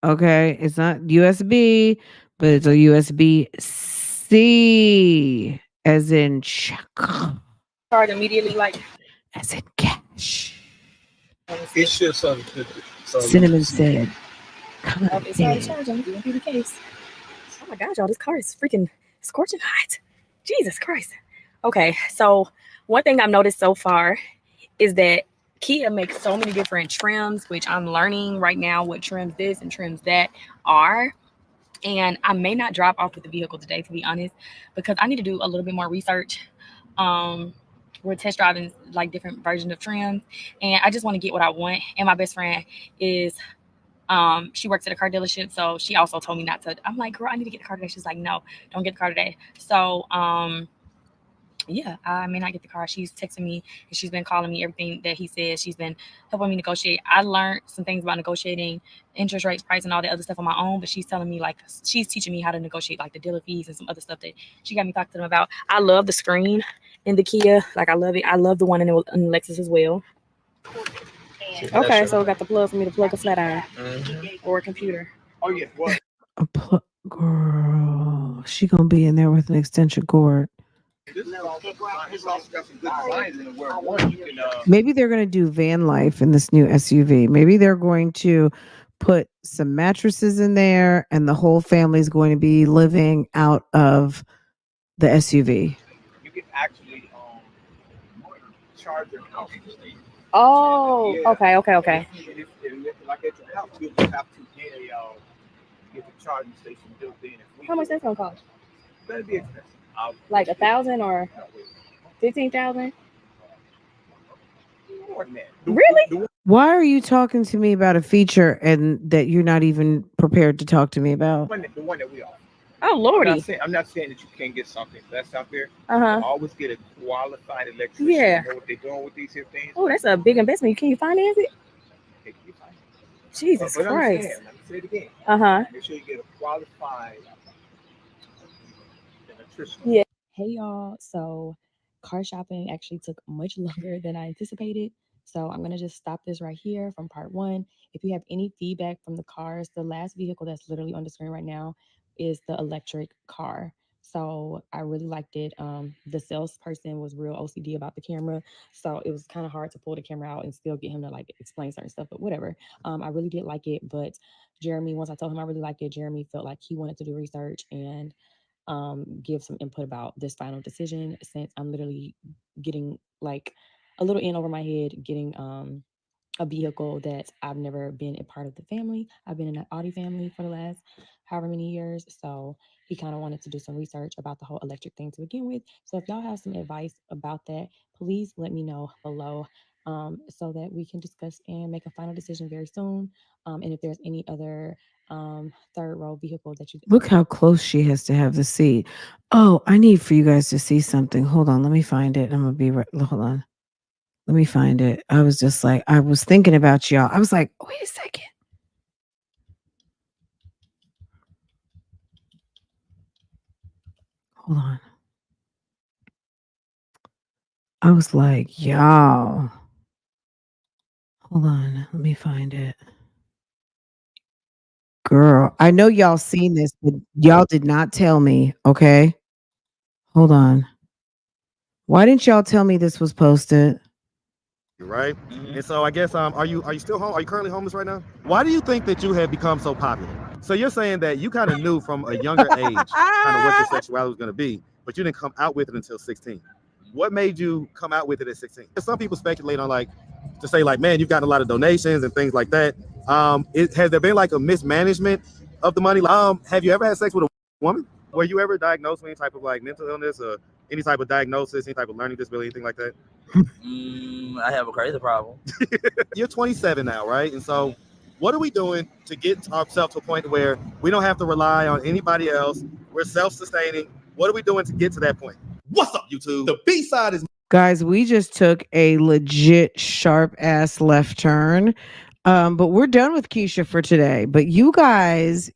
Okay, it's not USB, but it's a USB-C, as in check, charge immediately, like as in cash. It's just so Cinnamon said, "Come on, okay, so in." the charging wouldn't be the case. Oh my God, y'all, this car is freaking scorching hot. Jesus Christ. Okay, so one thing I've noticed so far is that Kia makes so many different trims, which I'm learning right now what trims this and trims that are. And I may not drop off with the vehicle today, to be honest, because I need to do a little bit more research. We're test driving like different versions of trims, and I just want to get what I want. And my best friend is she works at a car dealership, so she also told me not to. I'm like, girl, I need to get the car today. She's like, no, don't get the car today. So yeah, I may not get the car. She's texting me and she's been calling me everything that he says. She's been helping me negotiate. I learned some things about negotiating interest rates, price, and all that other stuff on my own, but she's telling me, like, she's teaching me how to negotiate like the dealer fees and some other stuff that she got me talking to them about. I love the screen in the Kia. Like, I love it. I love the one in the Lexus as well. Okay, so we got the plug for me to plug a flat iron or a computer. Oh yeah, what? Girl, she gonna be in there with an extension cord. This also got some good designs in it. Where one you can Maybe they're going to do van life in this new SUV. Maybe they're going to put some mattresses in there and the whole family is going to be living out of the SUV. you can actually charge your house. Oh, Yeah. okay. And if, like at your house, you just have to get the charging station built in. How much that's gonna cost? That'd be expensive. Like 1,000 or 15,000? More than that. Really? Why are you talking to me about a feature and that you're not even prepared to talk to me about? The one that we offer. Oh Lordy. I'm not saying that you can't get something less out there. Uh-huh. Always get a qualified electrician. Yeah. Know what they're doing with these here things. Oh, that's a big investment. Can you finance it? They can be financed. Jesus But Christ. understand, let me say it again. Uh-huh. Make sure you get a qualified electrician. Yeah. Hey y'all. So car shopping actually took much longer than I anticipated. So I'm gonna just stop this right here from part 1. If you have any feedback from the cars, the last vehicle that's literally on the screen right now is the electric car. So I really liked it. The salesperson was real OCD about the camera, so it was kind of hard to pull the camera out and still get him to like explain certain stuff, but whatever. I really did like it. But Jeremy, once I told him I really liked it, Jeremy felt like he wanted to do research and give some input about this final decision, since I'm literally getting like a little in over my head, getting a vehicle that I've never been a part of the family. I've been in an Audi family for the last however many years. So he kind of wanted to do some research about the whole electric thing to begin with. So if y'all have some advice about that, please let me know below so that we can discuss and make a final decision very soon. And if there's any other third row vehicle that you Look how close she has to have the seat. Oh, I need for you guys to see something. Hold on, let me find it. I'm gonna be right. Hold on. Let me find it. I was just like, I was thinking about y'all. I was like, wait a second. Hold on. I was like, y'all. Hold on. Let me find it. Girl, I know y'all seen this, but y'all did not tell me. Okay. Hold on. Why didn't y'all tell me this was posted? Right? And so I guess are you still home? Are you currently homeless right now? Why do you think that you have become so popular? So you're saying that you kind of knew from a younger age kind of what your sexuality was going to be, but you didn't come out with it until 16. What made you come out with it at 16? Some people speculate on like to say like, man, you've gotten a lot of donations and things like that. Has there been like a mismanagement of the money? Have you ever had sex with a woman? Were you ever diagnosed with any type of like mental illness or any type of diagnosis, any type of learning disability, anything like that? I have a crazy problem. You're 27 now, right? And so what are we doing to get ourselves to a point where we don't have to rely on anybody else? We're self-sustaining. What are we doing to get to that point? What's up, YouTube? The B-side is... Guys, we just took a legit sharp ass left turn. But we're done with Keesha for today. But you guys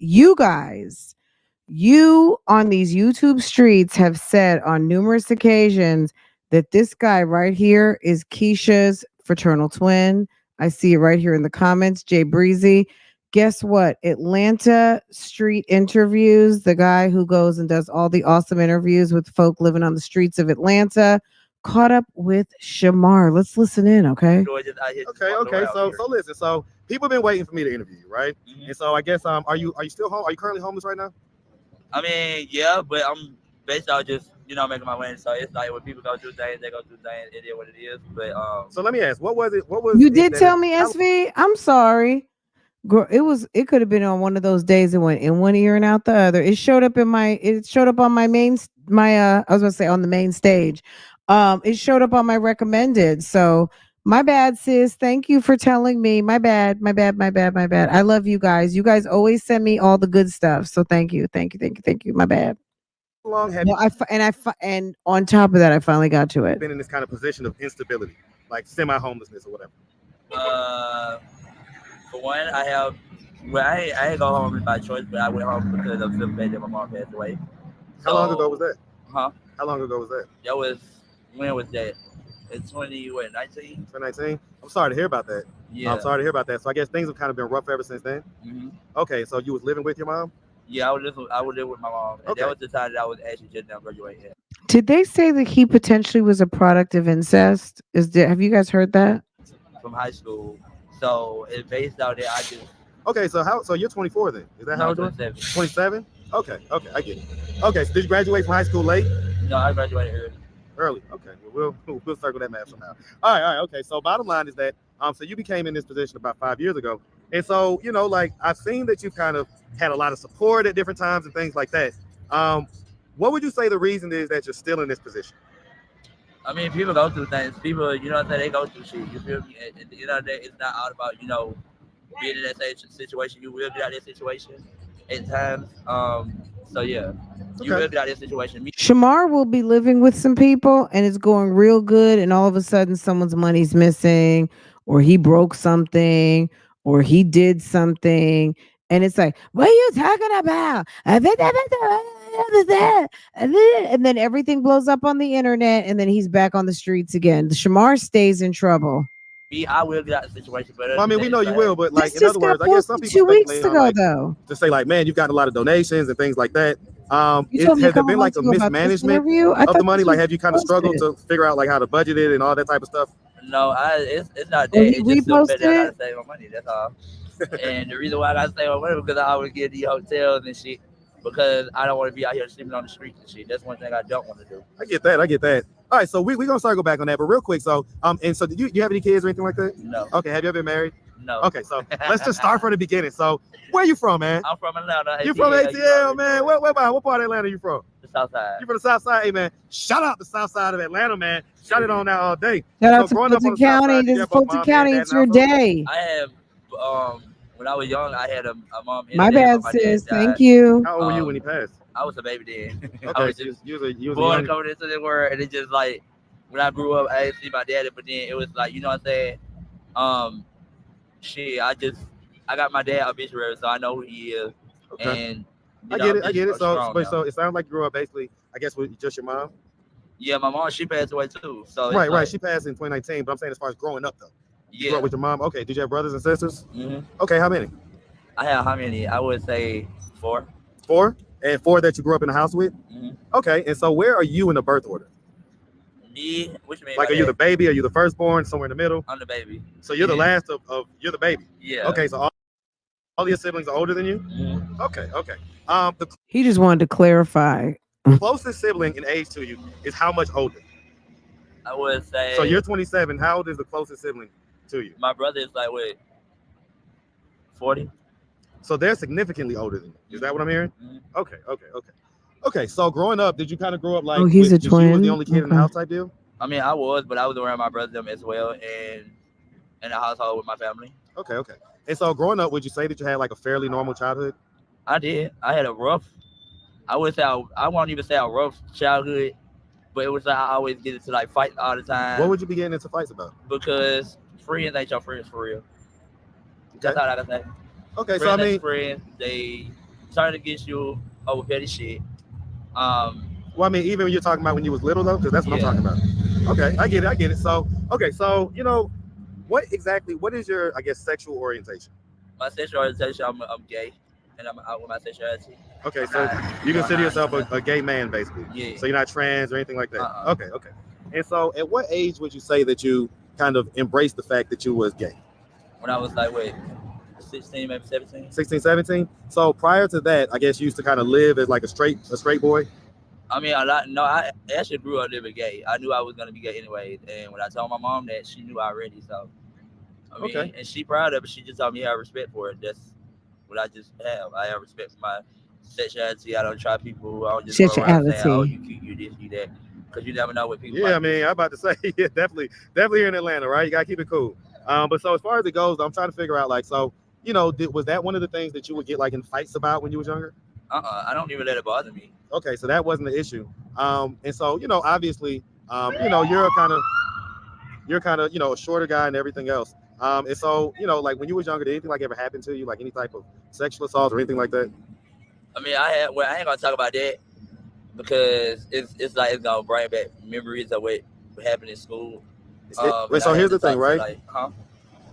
on these YouTube streets have said on numerous occasions that this guy right here is Keesha's fraternal twin. I see it right here in the comments. Jay Breezy. Guess what? Atlanta Street Interviews, the guy who goes and does all the awesome interviews with folk living on the streets of Atlanta, caught up with Shamar. Let's listen in, okay? Okay. So listen. So people have been waiting for me to interview you, right? Mm-hmm. And so I guess are you still home? Are you currently homeless right now? I mean, yeah, but I'm basically just making my way. So it's like when people go through things, they go through things. It is what it is. But so let me ask, what was it? You did tell me, SV. I'm sorry. It could have been on one of those days it went in one ear and out the other. It showed up on my I was gonna say on the main stage. It showed up on my recommended. So my bad, sis. Thank you for telling me. My bad. I love you guys. You guys always send me all the good stuff. So thank you. My bad. How long have and on top of that, I finally got to it. Been in this kind of position of instability, like semi-homelessness or whatever? For one, I ain't go home by choice, but I went home because of some that my mom passed away. How long ago was that? Huh? How long ago was that? When was that? In 2019? 2019? I'm sorry to hear about that. Yeah. I'm sorry to hear about that. So I guess things have kind of been rough ever since then. Mm-hmm. Okay, so you was living with your mom? Yeah, I would live with my mom. And that was the time that I was actually just now graduating. Did they say that he potentially was a product of incest? Have you guys heard that? From high school. So it's based out there. I just... Okay, so you're 24 then? Is that how it's 27. 27? Okay, I get it. Okay, so did you graduate from high school late? No, I graduated early. Early. Okay, we'll circle that math somehow. All right. Okay. So bottom line is that so you became in this position about 5 years ago, and so like I've seen that you've kind of had a lot of support at different times and things like that. What would you say the reason is that you're still in this position? I mean, people go through things. People, they go through shit. You feel me? At the end of the day, it's not all about being in that situation. You will be out of that situation at times. So yeah. You will be out of this situation. Shamar will be living with some people and it's going real good, and all of a sudden someone's money's missing, or he broke something, or he did something, and it's like, what are you talking about? And then everything blows up on the internet, and then he's back on the streets again. The Shamar stays in trouble. I will get out of the situation, but well, I mean, we know you will, but like in other words, I guess some people 2 weeks ago though, to say like, man, you've gotten a lot of donations and things like that. Has there been like a mismanagement of the money? Like, have you kind of struggled to figure out like how to budget it and all that type of stuff? No, it's not that. It's just so bad that I gotta save my money. That's all. And the reason why I gotta save my money is because I always get these hotels and shit. Because I don't want to be out here sleeping on the streets and shit. That's one thing I don't want to do. I get that. All right, so we're gonna circle back on that, but real quick. So and so did you have any kids or anything like that? No. Okay, have you ever been married? No. Okay, so let's just start from the beginning. So where you from, man? I'm from Atlanta. You from ATL, man? What part of Atlanta you from? The South Side. You from the South Side? Hey, man, shout out the South Side of Atlanta, man. Shout it on that all day. Shout out to Fulton County. This is Fulton County. It's your day. I have when I was young, I had a mom. My bad, sis. Thank you. How old were you when he passed? I was a baby then. Okay, I was just born coming into the world, and it just like when I grew up, I didn't see my daddy, but then it was like, you know what I'm saying? I got my dad obituary, so I know who he is. Okay. And I get it. So it sounds like you grew up basically, I guess, with just your mom. Yeah, my mom, she passed away too. So right. She passed in 2019, but I'm saying as far as growing up though. You grew up with your mom. Okay. Did you have brothers and sisters? Mm-hmm. Okay. How many? I have how many? I would say 4. 4? And 4 that you grew up in the house with? Mm-hmm. Okay. And so where are you in the birth order? Me? Which mean? Like, are you the baby? Are you the firstborn? Somewhere in the middle? I'm the baby. So you're the last of you're the baby. Yeah. Okay. So all your siblings are older than you? Mm-hmm. Okay. He just wanted to clarify. Closest sibling in age to you is how much older? I would say. So you're 27. How old is the closest sibling to you? My brother is like 40. So they're significantly older than you. Is that what I'm hearing? Mm-hmm. Okay. So growing up, did you kind of grow up like? Oh, he's a twin. You was the only kid in the house type deal? I mean, I was, but I was around my brother them as well, and in the household with my family. Okay. And so growing up, would you say that you had like a fairly normal childhood? I did. I had a rough. I would say I won't even say a rough childhood, but it was like I always get into like fights all the time. What would you be getting into fights about? Because friends ain't your friends for real. Okay. That's all I can say. Okay, Friends so I mean, friends, they turn against you over petty shit. Well, I mean, even when you're talking about when you was little though, because that's what I'm talking about. Okay, I get it. So, okay, so you know, what is your, I guess, sexual orientation? My sexual orientation, I'm gay, and I'm out with my sexuality. Okay, so you consider yourself a gay man, basically. Yeah. So you're not trans or anything like that. Okay. And so, at what age would you say that you kind of embraced the fact that you was gay? When I was like, 16, maybe 17. 16, 17. So prior to that, I guess you used to kind of live as like a straight boy. I mean, I actually grew up living gay. I knew I was gonna be gay anyway, and when I told my mom that, she knew already. So, I mean, and she proud of it. She just told me I have respect for it. That's what I just have. I have respect for my sexuality. I don't try people. I don't just go around saying, "Oh, you cute, you this, you that," because you never know what people. Yeah, I mean, I'm about to say, yeah, definitely here in Atlanta, right? You gotta keep it cool. But so as far as it goes, I'm trying to figure out, like, so you know, was that one of the things that you would get like in fights about when you was younger? I don't even let it bother me. Okay, so that wasn't the issue. And so, you know, obviously, you know, you're kind of, you know, a shorter guy and everything else. And so, you know, like when you was younger, did anything like ever happen to you, like any type of sexual assault or anything like that? I mean, I ain't gonna talk about that because it's like it's gonna bring back memories of what happened in school. So here's the thing, right?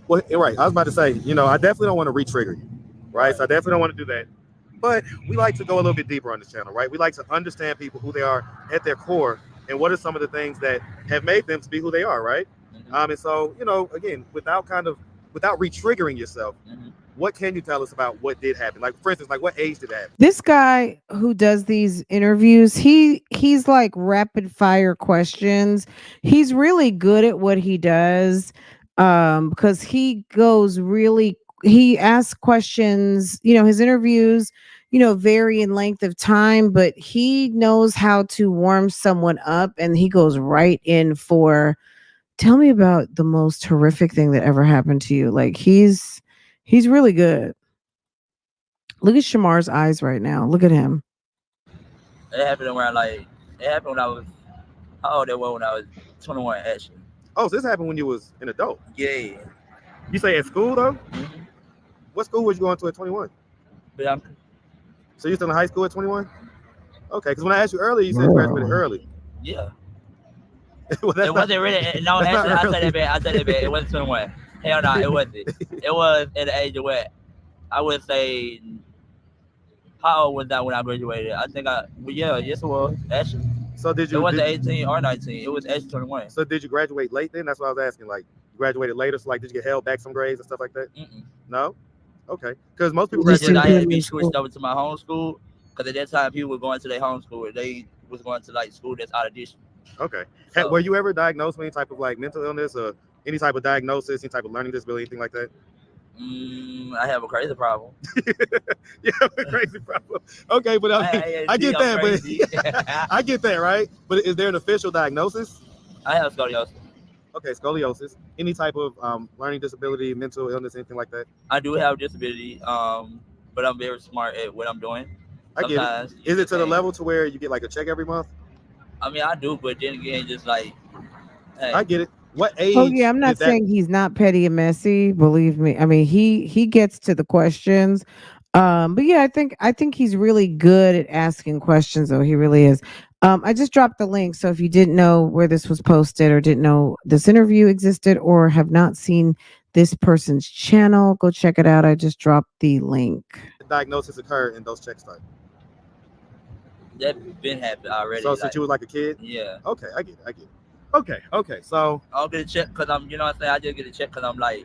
Well, right. I was about to say, you know, I definitely don't want to re-trigger you, right? So I definitely don't want to do that. But we like to go a little bit deeper on this channel, right? We like to understand people, who they are at their core, and what are some of the things that have made them to be who they are, right? And so, you know, again, without re-triggering yourself, what can you tell us about what did happen? Like, for instance, like what age did that happen? This guy who does these interviews, he's like rapid fire questions. He's really good at what he does, because he asks questions, you know, his interviews, you know, vary in length of time, but he knows how to warm someone up, and he goes right in for, tell me about the most horrific thing that ever happened to you. Like he's really good. Look at Shamar's eyes right now. Look at him. It happened when I was, how old I was when I was 21 actually. Oh, so this happened when you was an adult? Yeah. You say at school though? What school was you going to at 21? Bianca. So you're still in high school at 21? Okay, because when I asked you earlier, you said you graduated early. Yeah. Well, it wasn't really. No, actually, I said that bad. It wasn't 21. Hell no, it wasn't. It was at the age of what? I would say. How old was that when I graduated? I think yes, it was actually. So did you? It wasn't 18 or 19. It was actually 21. So did you graduate late then? That's what I was asking. Like, you graduated later, so like, did you get held back some grades and stuff like that? No. Okay, because most people I had to be switched over to my home school because at that time people were going to their home school. They was going to like school that's out of district. Okay. So, were you ever diagnosed with any type of like mental illness or any type of diagnosis, any type of learning disability, anything like that? I have a crazy problem. You have a crazy problem. Okay, but I get that, but I get that, right? But is there an official diagnosis? I have scoliosis. Okay, scoliosis. Any type of learning disability, mental illness, anything like that? I do have disability, but I'm very smart at what I'm doing. I get it. Is it to the level to where you get like a check every month? I mean, I do, but then again, just like, hey. I get it. What age? Oh yeah, I'm not saying he's not petty and messy. Believe me. I mean, he gets to the questions. But yeah, I think he's really good at asking questions, though. He really is. I just dropped the link, so if you didn't know where this was posted or didn't know this interview existed or have not seen this person's channel, go check it out. I just dropped the link. The diagnosis occurred and those checks started. That's been happening already. So since you was like a kid? Yeah. Okay, I get it. Okay. So I don't get a check because I'm, you know what I'm saying? I just get a check because I'm like, you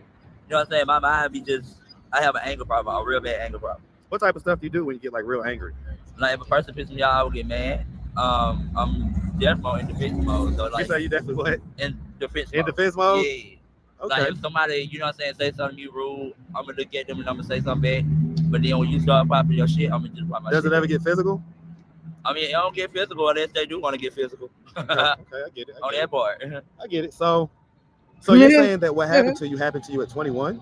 know what I'm saying? My mind be just, I have an anger problem, a real bad anger problem. What type of stuff do you do when you get like real angry? Like if a person pisses me off, I would get mad. I'm definitely in defense mode. So like, you say you definitely what? In defense mode. In defense mode? Yeah. Okay. Like if somebody, you know what I'm saying, say something you rude, I'm gonna look at them and I'm gonna say something bad. But then when you start popping your shit, I'm gonna just pop my shit. Does it ever get physical? I mean, it don't get physical unless they do want to get physical. Okay, I get it. On that part. I get it. So you're saying that what happened to you at 21?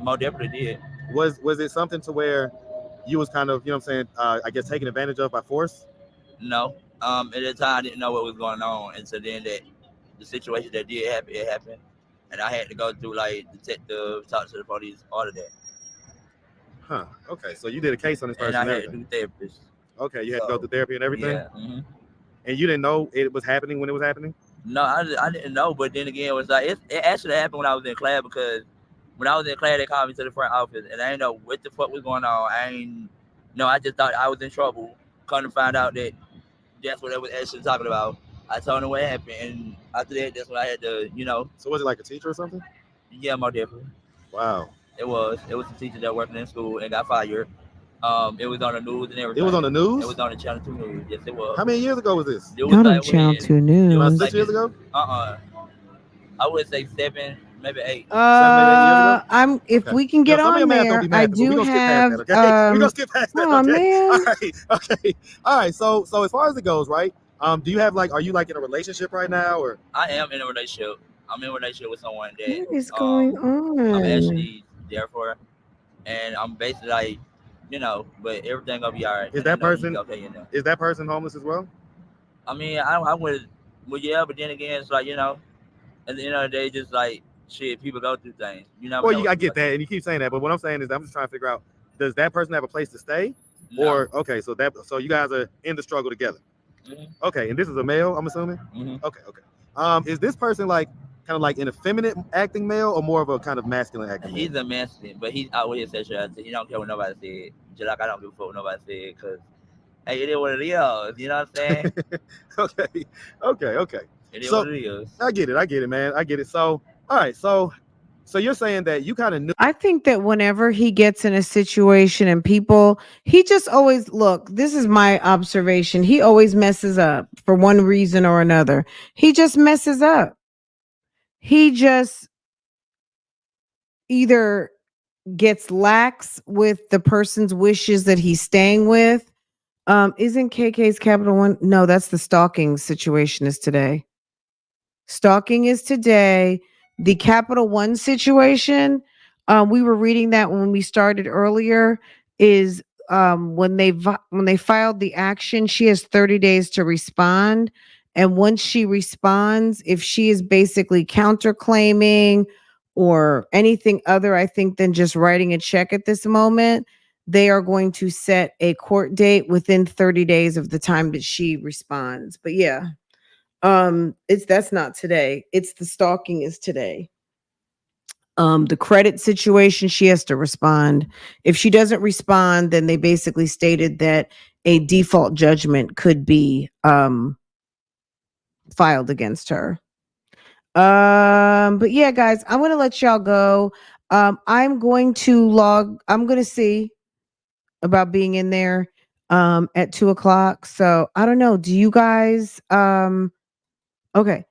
Most definitely did. Was it something to where you was kind of, you know what I'm saying, I guess taken advantage of by force? No. At the time I didn't know what was going on, and so then that the situation that did happen, it happened, and I had to go through like detective, talk to the police, all of that. Huh. Okay. So you did a case on this person And I and had to everything. do therapist. Okay. You had to go through therapy and everything. Yeah. Mm-hmm. And you didn't know it was happening when it was happening? No, I didn't know, but then again, it was like it actually happened when I was in class, because when I was in class, they called me to the front office, and I didn't know what the fuck was going on. I just thought I was in trouble. Come to find out that that's what they was actually talking about. I told them what happened, and after that, that's when I had to, So was it like a teacher or something? Yeah, more definitely. Wow. It was a teacher that worked in school and got fired. It was on the news and everything. It was on the news? It was on the Channel 2 news. Yes, it was. How many years ago was this? It was Not on like Channel 2 News. About 6 years ago? I would say 7, maybe 8. If we can get on there, I do have. We're gonna skip past that. Oh Okay. man. All right. Okay. All right. So as far as it goes, right? Do you have are you like in a relationship right now, or? I am in a relationship. I'm in a relationship with someone that What is going on? I'm actually there for, and I'm basically like, but everything gonna be all right. Is that person homeless as well? I mean, I would, well, yeah, but then again, it's like, at the end of the day, just like shit, people go through things. Well, I get that, and you keep saying that, but what I'm saying is, I'm just trying to figure out: does that person have a place to stay, or okay, so you guys are in the struggle together? Mm-hmm. Okay, and this is a male, I'm assuming. Mm-hmm. Okay. Is this person kind of like an effeminate acting male, or more of a kind of masculine acting? He's a masculine, but he's out with his sexuality. He don't care what nobody said. Just like I don't give a fuck what nobody said, because hey, it is what it is. You know what I'm saying? Okay. It is what it is. I get it, man. I get it. So, all right. So you're saying that you kind of knew. I think that whenever he gets in a situation and he just always, look, this is my observation. He always messes up for one reason or another. He just messes up. He just either gets lax with the person's wishes that he's staying with. Isn't KK's Capital One? No, that's the stalking situation is today. Stalking is today. The Capital One situation, we were reading that when we started earlier, is when they filed the action, she has 30 days to respond. And once she responds, if she is basically counterclaiming or anything other, I think, than just writing a check at this moment, they are going to set a court date within 30 days of the time that she responds. But yeah. That's not today. It's the stalking is today. The credit situation, she has to respond. If she doesn't respond, then they basically stated that a default judgment could be filed against her. But yeah, guys, I'm gonna let y'all go. I'm going to see about being in there at 2:00. So I don't know. Do you guys okay.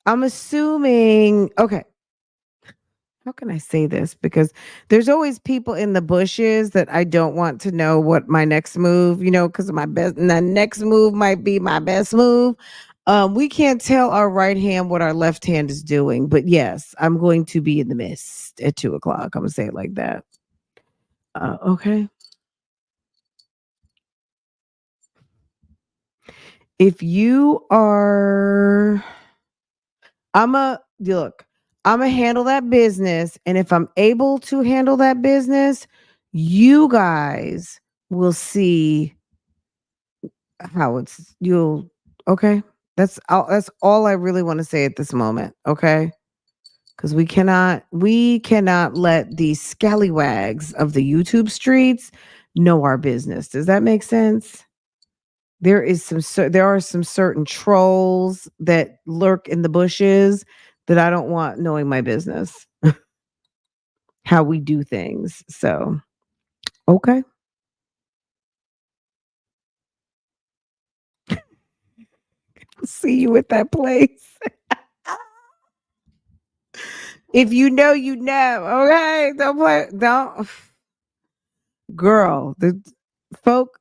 I'm assuming, okay. How can I say this? Because there's always people in the bushes that I don't want to know what my next move, because my next move might be my best move. We can't tell our right hand what our left hand is doing. But yes, I'm going to be in the mist at 2:00. I'm going to say it like that. Okay. If you are... I'm going to handle that business. And if I'm able to handle that business, you guys will see how okay. That's all I really want to say at this moment. Okay. Because we cannot let the scallywags of the YouTube streets know our business. Does that make sense? There are some certain trolls that lurk in the bushes that I don't want knowing my business, how we do things. So, okay. See you at that place. If you know, you know. Okay, don't. Girl, the folk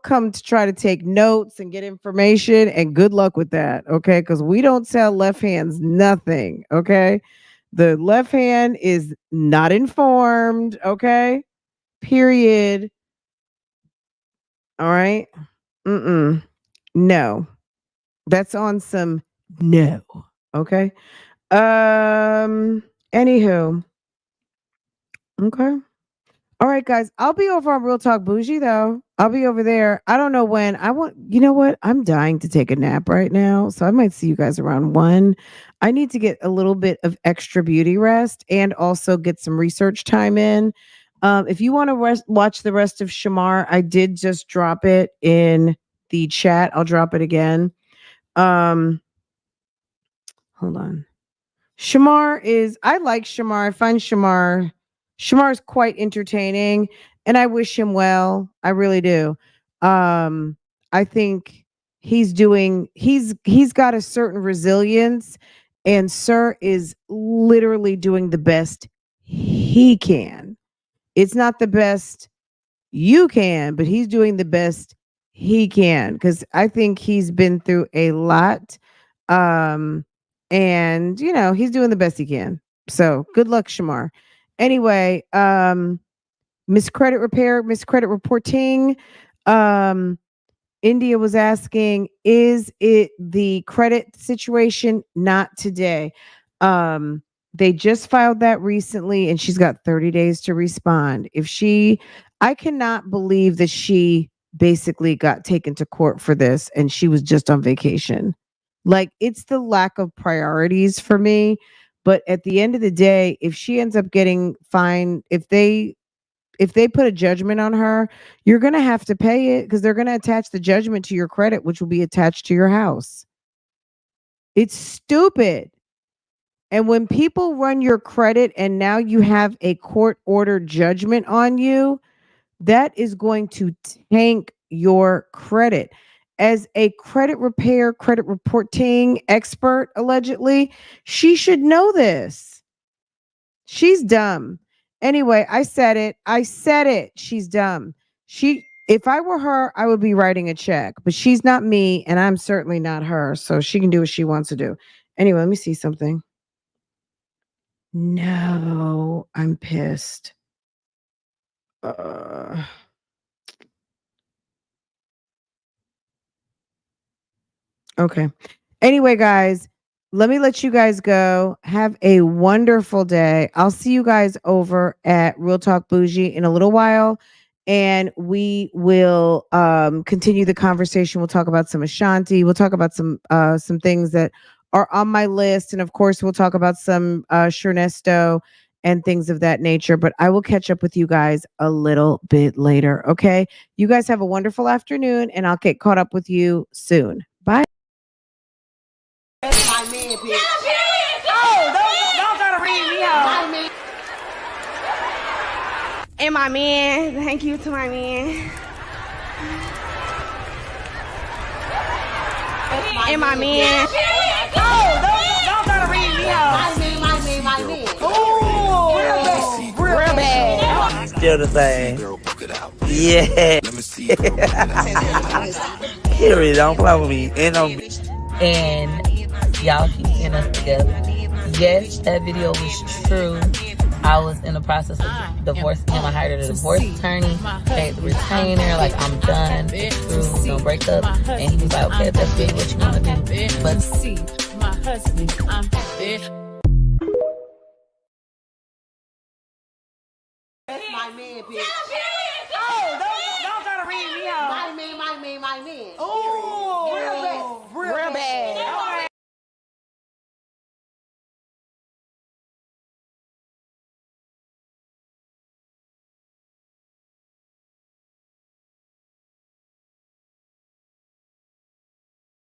come to try to take notes and get information, and good luck with that. Okay, because we don't tell left hands nothing. Okay, The left hand is not informed. Okay. Period. All right. No. That's on some no. Okay. Anywho. Okay. All right, guys. I'll be over on Real Talk Bougie though. I'll be over there. I don't know when. You know what? I'm dying to take a nap right now. So I might see you guys around 1. I need to get a little bit of extra beauty rest and also get some research time in. If you want to watch the rest of Shamar, I did just drop it in the chat. I'll drop it again. Hold on. I like Shamar. I find Shamar's quite entertaining and I wish him well. I really do. I think he's got a certain resilience, and Sir is literally doing the best he can. It's not the best you can, but he's doing the best he can because I think he's been through a lot. And he's doing the best he can. So good luck, Shamar. Anyway, Miss Credit Reporting. India was asking, is it the credit situation? Not today. They just filed that recently and she's got 30 days to respond. I cannot believe that she basically got taken to court for this and she was just on vacation. Like, it's the lack of priorities for me. But at the end of the day, if she ends up getting fined, if they put a judgment on her, you're going to have to pay it because they're going to attach the judgment to your credit, which will be attached to your house. It's stupid. And when people run your credit and now you have a court-ordered judgment on you, that is going to tank your credit. As a credit reporting expert, allegedly, she should know this. She's dumb. Anyway, I said it. She's dumb. If I were her, I would be writing a check, but she's not me and I'm certainly not her. So she can do what she wants to do. Anyway, let me see something. No, I'm pissed. Okay. Anyway, guys, let me let you guys go. Have a wonderful day. I'll see you guys over at Real Talk Bougie in a little while. And we will continue the conversation. We'll talk about some Ashanti. We'll talk about some things that are on my list. And of course, we'll talk about some Shernesto and things of that nature. But I will catch up with you guys a little bit later. Okay. You guys have a wonderful afternoon and I'll get caught up with you soon. Bye. That's my man, bitch. Don't try to read me out. And my man, thank you to my man. And my man. Don't try to read me out. My man. Ooh, real bad. Still the same. Yeah. Period. Don't play with me. And y'all keep seeing us together. Yes, that video was true. I was in the process of divorcing him. I hired a divorce attorney, paid the retainer, like, I'm done, it's through, no breakup. And he was like, okay, if that's really what you want to do. But see, my husband, I'm That's my man, bitch. don't try to read me out. My man. Ooh.